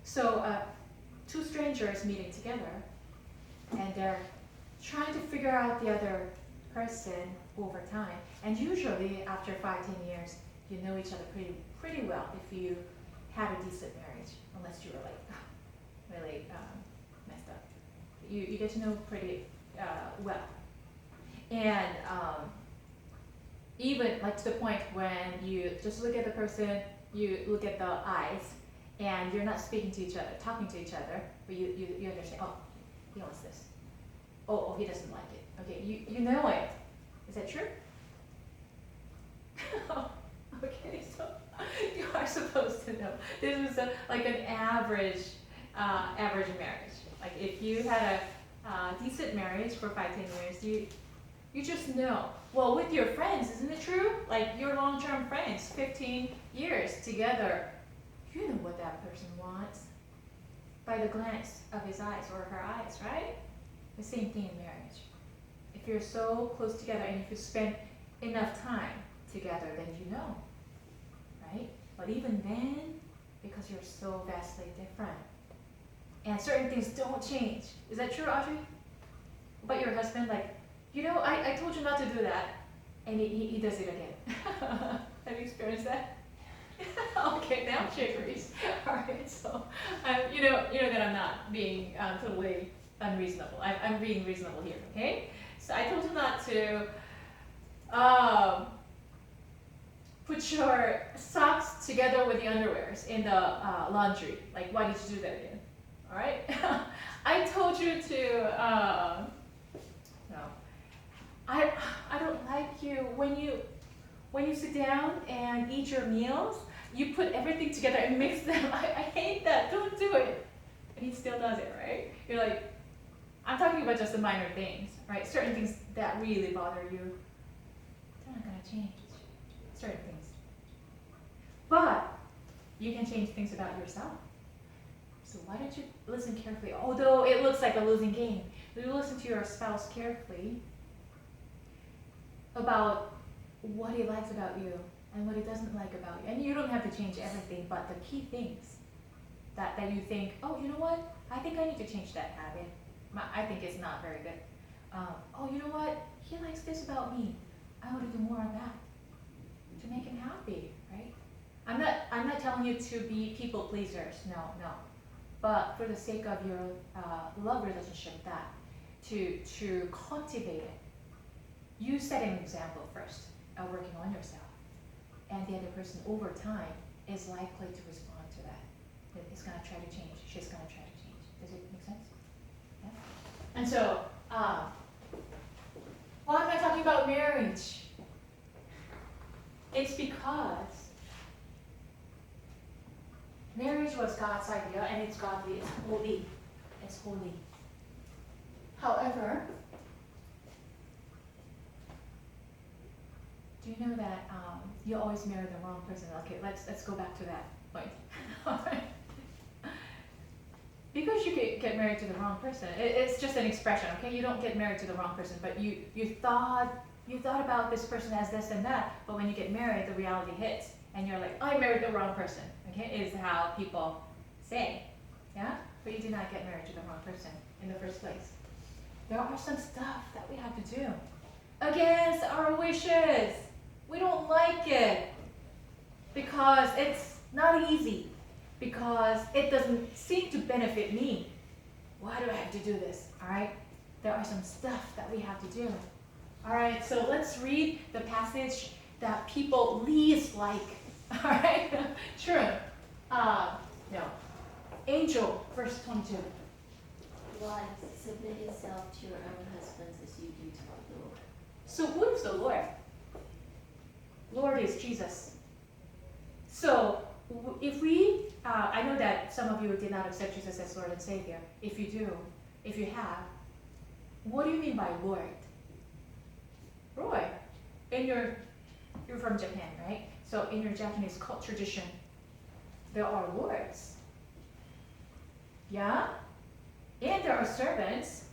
So two strangers meeting together, and they're trying to figure out the other person over time. And usually after 5-10 years, you know each other pretty well if you had a decent marriage, unless you were like really messed up. You get to know pretty well. And even like to the point when you just look at the person, you look at the eyes, and you're not speaking to each other, talking to each other, but you understand, oh, he wants this. Oh, he doesn't like it. Okay, you know it. Is that true? Okay, so you are supposed to know. This is like an average marriage. Like if you had a decent marriage for 5-10 years, you just know. Well, with your friends, isn't it true? Like your long-term friends, 15 years together, you know what that person wants by the glance of his eyes or her eyes, right? The same thing in marriage. If you're so close together and if you spend enough time together, then you know, right? But even then, because you're so vastly different, and certain things don't change. Is that true, Audrey? But your husband, like, I told you not to do that, and he does it again. Have you experienced that? Okay, now she agrees. All right, so you know that I'm not being totally unreasonable. I'm being reasonable here, okay? So I told you not to put your socks together with the underwears in the laundry. Like, why did you do that again? All right? I told you to, no. I don't like you when you sit down and eat your meals, you put everything together and mix them. I hate that. Don't do it. And he still does it, right? You're like, I'm talking about just the minor things, right? Certain things that really bother you, they're not going to change. Certain things. But you can change things about yourself. So why don't you listen carefully? Although it looks like a losing game, you listen to your spouse carefully about what he likes about you and what he doesn't like about you. And you don't have to change everything, but the key things that you think, oh, you know what? I think I need to change that habit. I think it's not very good. Oh, you know what? He likes this about me. I want to do more of that to make him happy, right? I'm not telling you to be people pleasers. No. But for the sake of your love relationship, that to cultivate it, you set an example first of working on yourself, and the other person over time is likely to respond to that. It's gonna try to change. She's gonna try to change. Does it make sense? Yeah. And so, why am I talking about marriage? It's because marriage was God's idea, and it's godly, it's holy. It's holy. However, do you know that you always marry the wrong person? Okay, let's go back to that point. Alright. Because you get married to the wrong person, it's just an expression, okay? You don't get married to the wrong person, but you thought about this person as this and that, but when you get married, the reality hits, and you're like, I married the wrong person, okay? Is how people say, yeah? But you did not get married to the wrong person in the first place. There are some stuff that we have to do against our wishes. We don't like it because it's not easy, because it doesn't seem to benefit me. Why do I have to do this? All right? There are some stuff that we have to do. All right, so let's read the passage that people least like. All right? True. No. Angel, verse 22. Wives, submit yourself to your own husbands as you do to the Lord. So who is the Lord? Lord is Jesus. So if we, I know that some of you did not accept Jesus as Lord and Savior. If you do, if you have, what do you mean by Lord? Roy, you're from Japan, right? So in your Japanese cult tradition, there are lords. Yeah? And there are servants,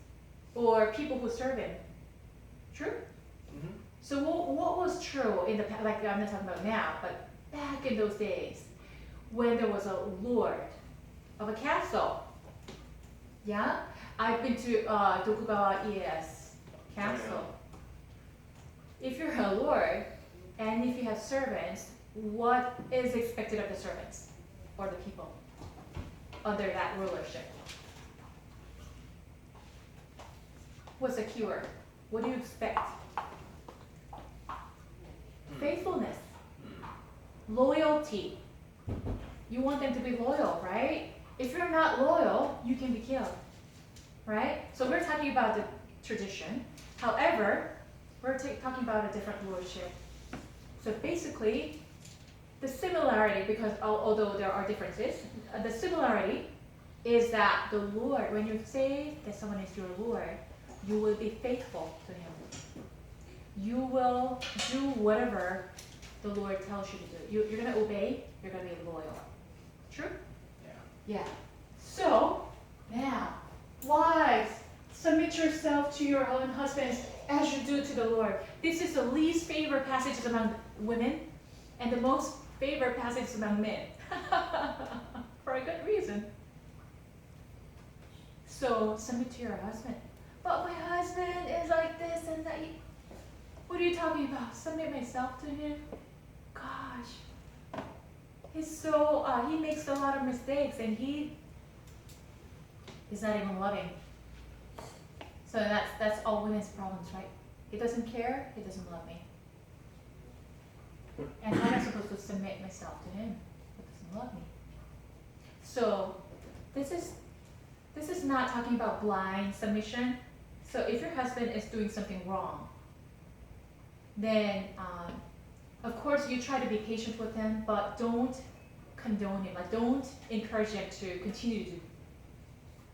or people who serve him. True? Mm-hmm. So what was true in the past, like I'm not talking about now, but back in those days, when there was a lord of a castle. Yeah? I've been to Tokugawa Ieyasu Castle. If you're a lord, and if you have servants, what is expected of the servants, or the people, under that rulership? What's the keyword? What do you expect? Faithfulness, loyalty. You want them to be loyal, right? If you're not loyal, you can be killed, right? So we're talking about the tradition. However, we're talking about a different lordship. So basically, the similarity, because although there are differences, the similarity is that the Lord, when you say that someone is your Lord, you will be faithful to him. You will do whatever the Lord tells you to do. You're going to obey, you're going to be loyal. True? Yeah. So, now, wives, submit yourself to your own husbands as you do to the Lord. This is the least favorite passage among women and the most favorite passage among men. For a good reason. So, submit to your husband. But my husband is like this and that. What are you talking about? Submit myself to him? Gosh. He's so, he makes a lot of mistakes and he's not even loving. So that's all women's problems, right? He doesn't care, he doesn't love me. And how am I supposed to submit myself to him? He doesn't love me. So this is not talking about blind submission. So if your husband is doing something wrong, then of course you try to be patient with him, but don't condone him. Like don't encourage him to continue to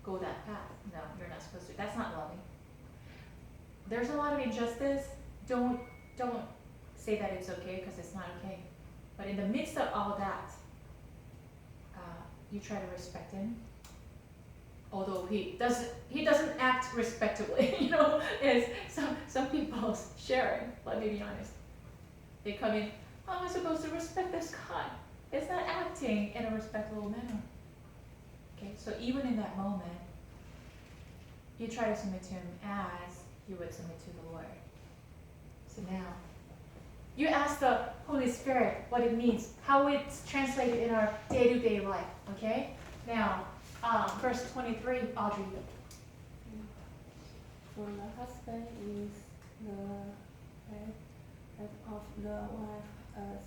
go that path. No, you're not supposed to. That's not loving. There's a lot of injustice. Don't say that it's okay because it's not okay. But in the midst of all that, you try to respect him although he doesn't act respectably, is some people sharing, let me be honest. They come in, how am I supposed to respect this guy? It's not acting in a respectable manner. Okay, so even in that moment, you try to submit to him as you would submit to the Lord. So now, you ask the Holy Spirit what it means, how it's translated in our day-to-day life, okay? Now, verse 23, Audrey. For the husband is the head of the wife, as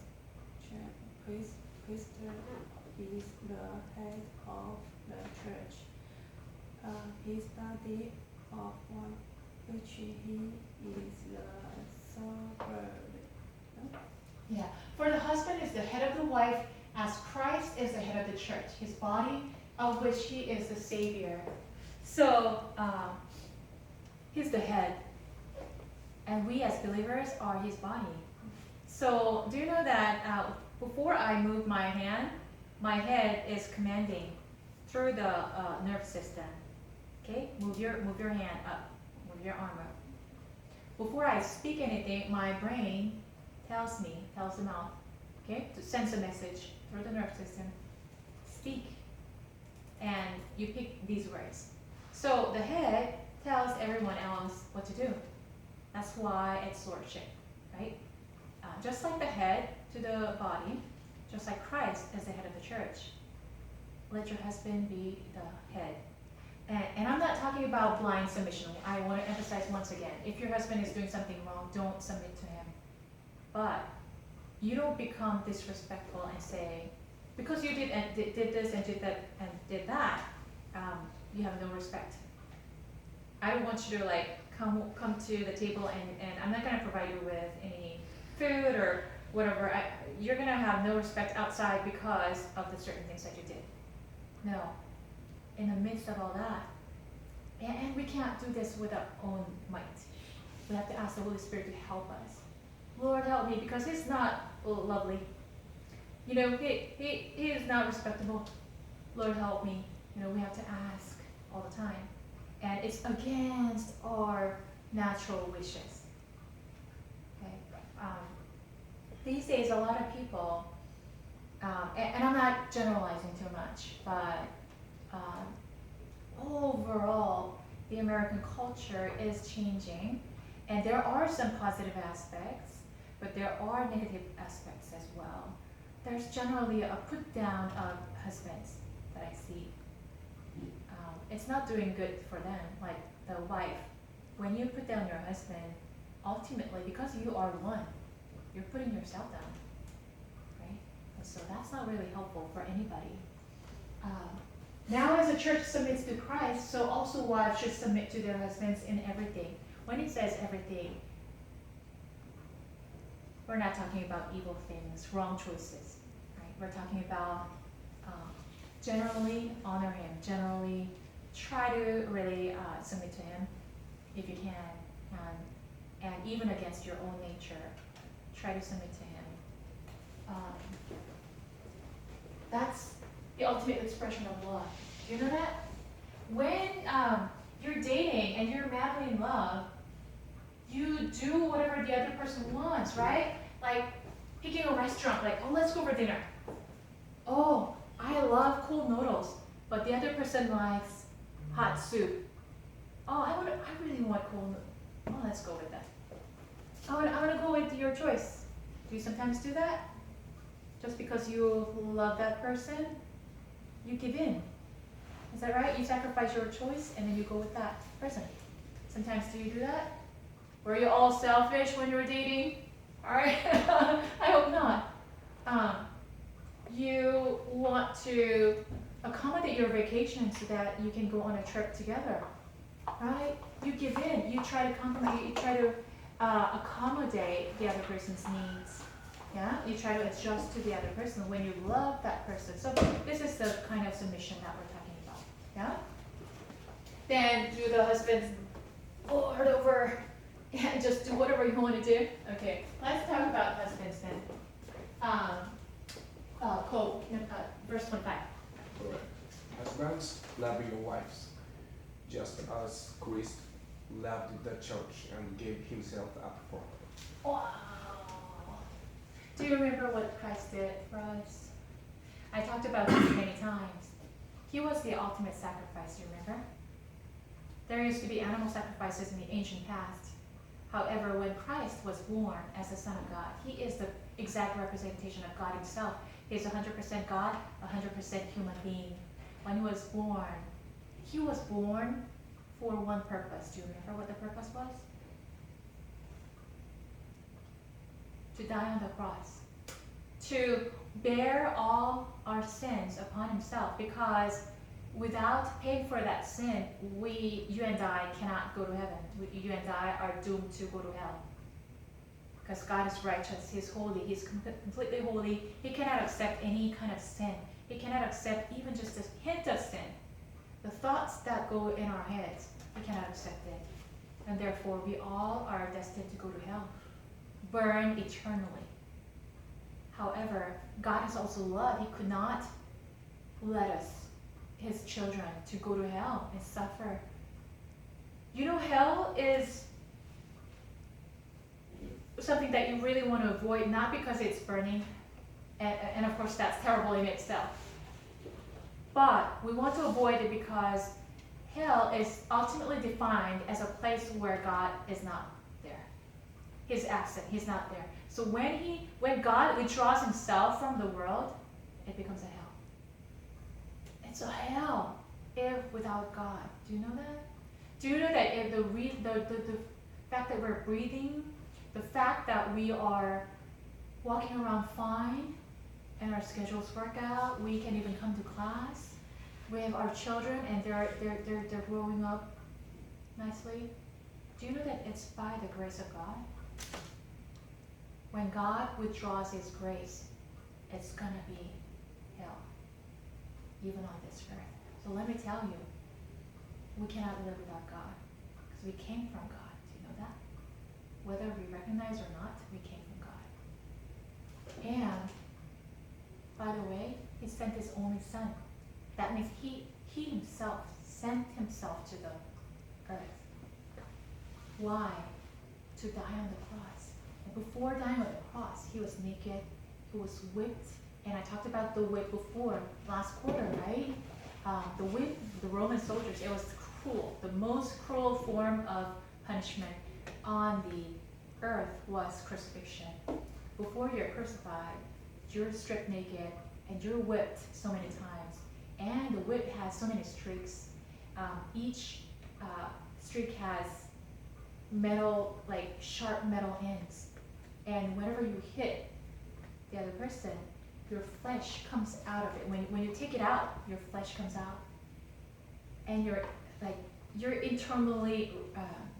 priest is the head of the church. His body of one, which he is the shepherd. Yeah, for the husband is the head of the wife, as Christ is the head of the church, his body, of which he is the Savior. So, he's the head, and we as believers are his body. So, do you know that before I move my hand, my head is commanding through the nerve system. Okay, move your hand up, move your arm up. Before I speak anything, my brain tells the mouth, okay, to send a message through the nerve system. Speak, and you pick these words. So the head tells everyone else what to do. That's why it's lordship, right? Just like the head to the body, just like Christ is the head of the church, let your husband be the head. And I'm not talking about blind submission. I want to emphasize once again, if your husband is doing something wrong, don't submit to him. But you don't become disrespectful and say, because you did this and did that and did that, you have no respect. I don't want you to like come to the table and I'm not going to provide you with any food or whatever. You're going to have no respect outside because of the certain things that you did. No. In the midst of all that, and we can't do this with our own might. We have to ask the Holy Spirit to help us. Lord, help me, because he's not lovely. He is not respectable. Lord, help me. We have to ask all the time. And it's against our natural wishes. Okay. These days, a lot of people, and I'm not generalizing too much, but overall, the American culture is changing, and there are some positive aspects, but there are negative aspects as well. There's generally a put down of husbands that I see. It's not doing good for them, like the wife. When you put down your husband, ultimately, because you are one, you're putting yourself down, right? And so that's not really helpful for anybody. Now as the church submits to Christ, so also wives should submit to their husbands in everything. When it says everything, we're not talking about evil things, wrong choices, right? We're talking about generally honor him, generally try to really submit to him if you can, and even against your own nature, try to submit to him. That's the ultimate expression of love. Do you know that? When you're dating and you're madly in love, you do whatever the other person wants, right? Like picking a restaurant, like, oh, let's go for dinner. Oh, I love cold noodles, but the other person likes hot soup. Oh, I really want cold noodles. Oh, let's go with that. I'm gonna go with your choice. Do you sometimes do that? Just because you love that person, you give in. Is that right? You sacrifice your choice and then you go with that person. Sometimes do you do that? Were you all selfish when you were dating? Alright, I hope not. You want to accommodate your vacation so that you can go on a trip together, right? You give in, you try to compromise, you try to accommodate the other person's needs. Yeah, you try to adjust to the other person when you love that person. So this is the kind of submission that we're talking about. Yeah. Then do the husbands lord over and just do whatever you want to do? Okay, let's talk about husbands then. Cole, verse 25. Correct. Husbands, love your wives just as Christ loved the church and gave himself up for her. Wow. Do you remember what Christ did for us? I talked about this many times. He was the ultimate sacrifice, you remember? There used to be animal sacrifices in the ancient past. However, when Christ was born as the Son of God, he is the exact representation of God himself. He's 100% God, 100% human being. When he was born for one purpose. Do you remember what the purpose was? To die on the cross. To bear all our sins upon himself, because without paying for that sin, you and I cannot go to heaven. You and I are doomed to go to hell. Because God is righteous, he's holy, he's completely holy. He cannot accept any kind of sin. He cannot accept even just a hint of sin. The thoughts that go in our heads, he cannot accept it. And therefore, we all are destined to go to hell, burn eternally. However, God is also love. He could not let us, his children, to go to hell and suffer. You know, hell is something that you really want to avoid, not because it's burning, and of course that's terrible in itself. But we want to avoid it because hell is ultimately defined as a place where God is not there. He's absent, he's not there. So when God withdraws himself from the world, it becomes a hell. It's a hell if without God. Do you know that? Do you know that if the fact that we're breathing, the fact that we are walking around fine, and our schedules work out, we can even come to class, we have our children and they're growing up nicely. Do you know that it's by the grace of God? When God withdraws his grace, it's gonna be hell, even on this earth. So let me tell you, we cannot live without God, because we came from God. Do you know that? Whether we recognize or not, we came from God. And, by the way, he sent his only son. That means he himself sent himself to the earth. Why? To die on the cross. And before dying on the cross, he was naked, he was whipped, and I talked about the whip before, last quarter, right? The whip, the Roman soldiers, it was cruel. The most cruel form of punishment on the earth was crucifixion. Before you're crucified, you're stripped naked and you're whipped so many times. And the whip has so many streaks. Each streak has metal, like sharp metal ends. And whenever you hit the other person, your flesh comes out of it. When you take it out, your flesh comes out. And you're internally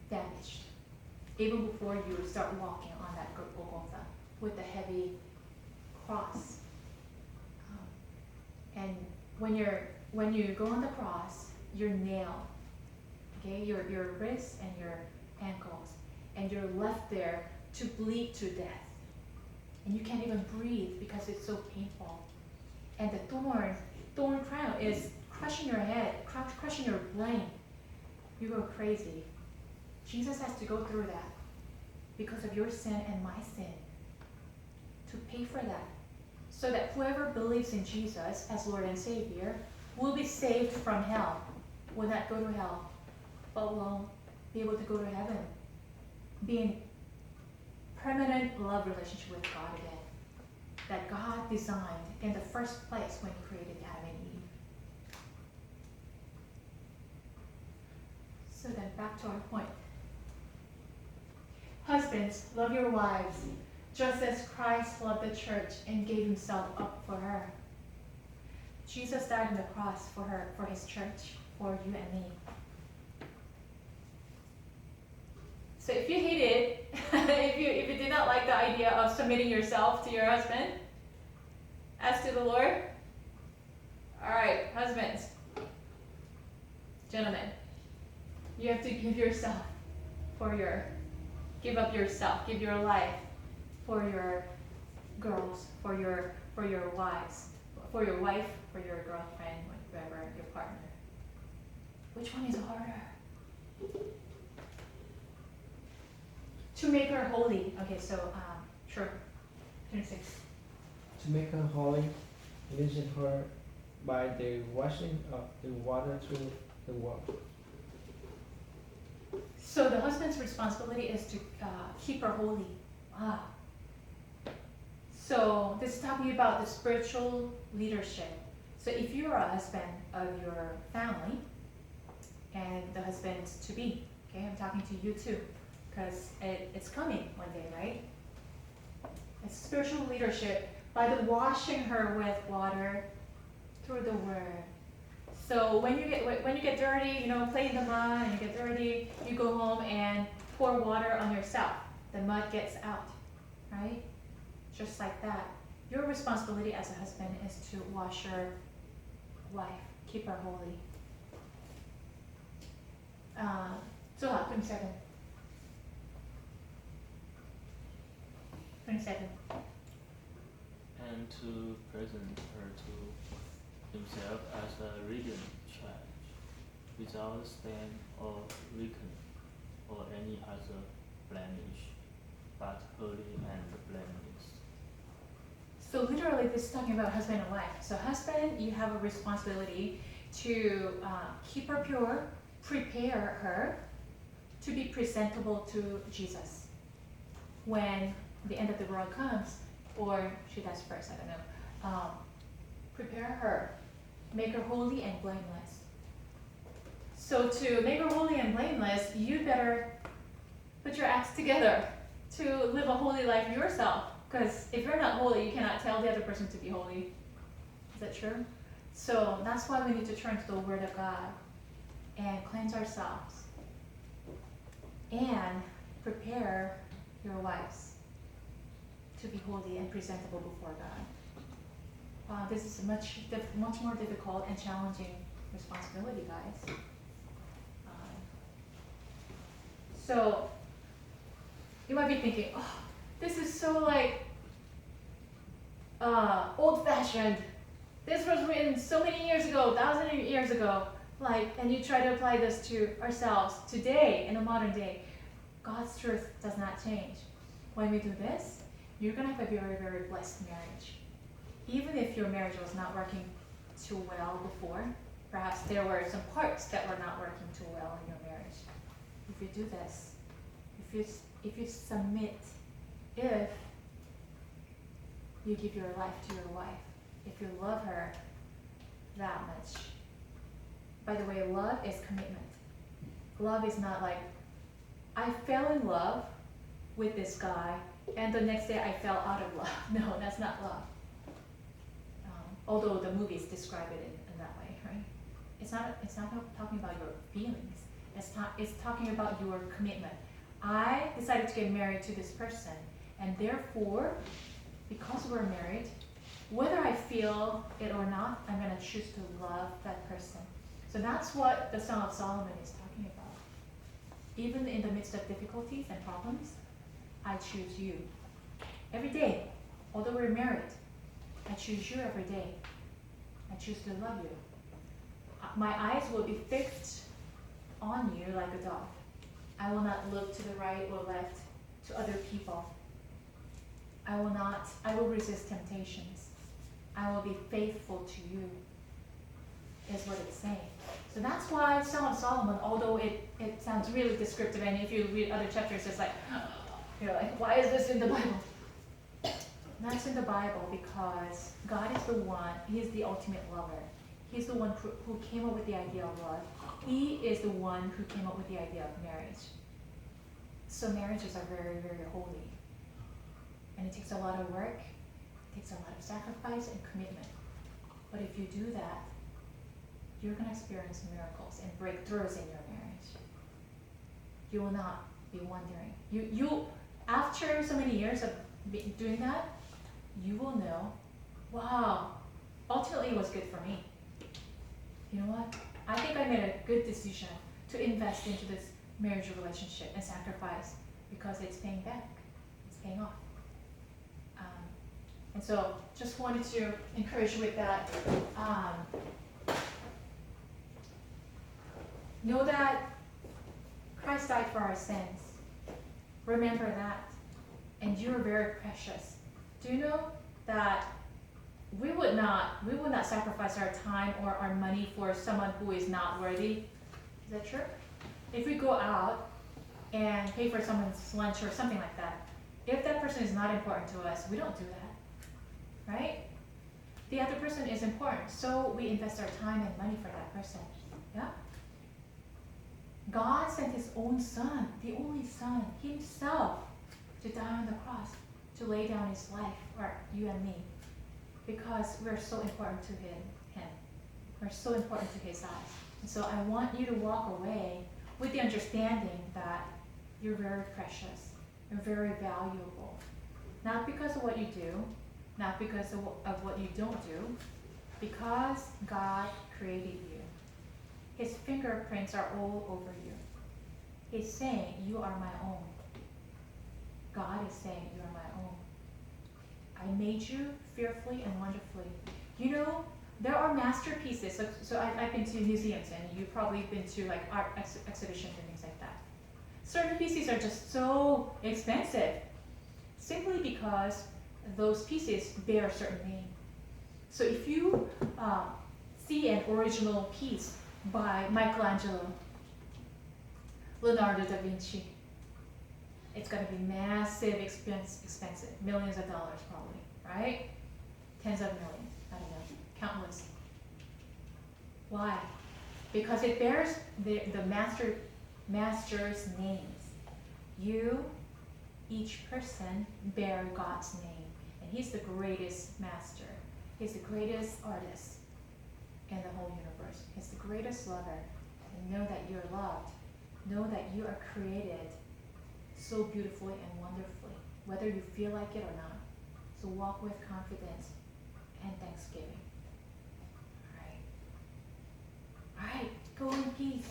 damaged, even before you start walking on that Golgotha with the heavy cross. And when you go on the cross, you're nailed, okay, your wrists and your ankles, and you're left there to bleed to death. And you can't even breathe because it's so painful. And the thorn crown is crushing your head, crushing your brain. You go crazy. Jesus has to go through that because of your sin and my sin, to pay for that, so that whoever believes in Jesus as Lord and Savior will be saved from hell, will not go to hell, but will be able to go to heaven, be in permanent love relationship with God again, that God designed in the first place when he created Adam and Eve. So then back to our point. Husbands, love your wives, just as Christ loved the church and gave himself up for her. Jesus died on the cross for her, for his church, for you and me. So if you hate it, if you did not like the idea of submitting yourself to your husband, as to the Lord, all right, husbands, gentlemen, you have to give yourself give up yourself, give your life for your girls, for your wives, for your wife, for your girlfriend, whoever, your partner. Which one is harder? To make her holy. Okay, so sure. 26. To make her holy, visit her by the washing of the water through the wall. So the husband's responsibility is to keep her holy. Wow. So this is talking about the spiritual leadership. So if you're a husband of your family, and the husband to be, okay, I'm talking to you too, because it's coming one day, right? It's spiritual leadership by the washing her with water through the word. So when you get dirty, you know, play in the mud and you get dirty, you go home and pour water on yourself. The mud gets out, right? Just like that. Your responsibility as a husband is to wash your wife, keep her holy. 27. 27. And to present her to himself as a radiant child, without stain or wrinkle or any other blemish, but holy and blameless. So literally this is talking about husband and wife. So husband, you have a responsibility to keep her pure, prepare her to be presentable to Jesus when the end of the world comes, or she dies first, I don't know. Prepare her, make her holy and blameless. So to make her holy and blameless, you better put your acts together to live a holy life yourself. Because if you're not holy, you cannot tell the other person to be holy. Is that true? So that's why we need to turn to the Word of God and cleanse ourselves and prepare your wives to be holy and presentable before God. Wow, this is a much more difficult and challenging responsibility, guys. So you might be thinking, oh, this is so like old-fashioned. This was written so many years ago, 1,000 years ago. Like, and you try to apply this to ourselves today in the modern day. God's truth does not change. When we do this, you're gonna have a very, very blessed marriage. Even if your marriage was not working too well before, perhaps there were some parts that were not working too well in your marriage. If you do this, if you submit, if you give your life to your wife, if you love her that much. By the way, love is commitment. Love is not like, I fell in love with this guy and the next day I fell out of love. No, that's not love. Although the movies describe it in that way, right? It's not talking about your feelings. It's talking about your commitment. I decided to get married to this person, and therefore, because we're married, whether I feel it or not, I'm going to choose to love that person. So that's what the Song of Solomon is talking about. Even in the midst of difficulties and problems, I choose you. Every day, although we're married, I choose you every day. I choose to love you. My eyes will be fixed on you like a dog. I will not look to the right or left to other people. I will resist temptations. I will be faithful to you, is what it's saying. So that's why Song of Solomon, although it sounds really descriptive, and if you read other chapters, it's like, you're like, why is this in the Bible? That's in the Bible because God is the one, He is the ultimate lover. He's the one who came up with the idea of love. He is the one who came up with the idea of marriage. So marriages are very, very holy. And it takes a lot of work, it takes a lot of sacrifice and commitment. But if you do that, you're going to experience miracles and breakthroughs in your marriage. You will not be wondering. You after so many years of doing that, you will know, wow, ultimately it was good for me. You know what? I think I made a good decision to invest into this marriage relationship and sacrifice because it's paying back. It's paying off. And so just wanted to encourage you with that. Know that Christ died for our sins. Remember that. And you're very precious. Do you know that we would not sacrifice our time or our money for someone who is not worthy? Is that true? If we go out and pay for someone's lunch or something like that, if that person is not important to us, we don't do that, right? The other person is important, so we invest our time and money for that person. Yeah? God sent his own son, the only son, himself, to die on the cross, to lay down his life for you and me, because we're so important to him. We're so important to his eyes. And so I want you to walk away with the understanding that you're very precious, you're very valuable. Not because of what you do, not because of what you don't do, because God created you. His fingerprints are all over you. He's saying, you are my own. God is saying, you are my own. I made you fearfully and wonderfully. You know, there are masterpieces. So I've been to museums, and you've probably been to like art exhibitions and things like that. Certain pieces are just so expensive, simply because those pieces bear a certain name. So if you see an original piece by Michelangelo, Leonardo da Vinci, it's going to be massive, expensive, millions of dollars probably, right? Tens of millions, I don't know, countless. Why? Because it bears the master's names. You, each person, bear God's name. And he's the greatest master. He's the greatest artist in the whole universe. He's the greatest lover. And know that you're loved. Know that you are created so beautifully and wonderfully, whether you feel like it or not. So walk with confidence and thanksgiving. All right. All right, go in peace.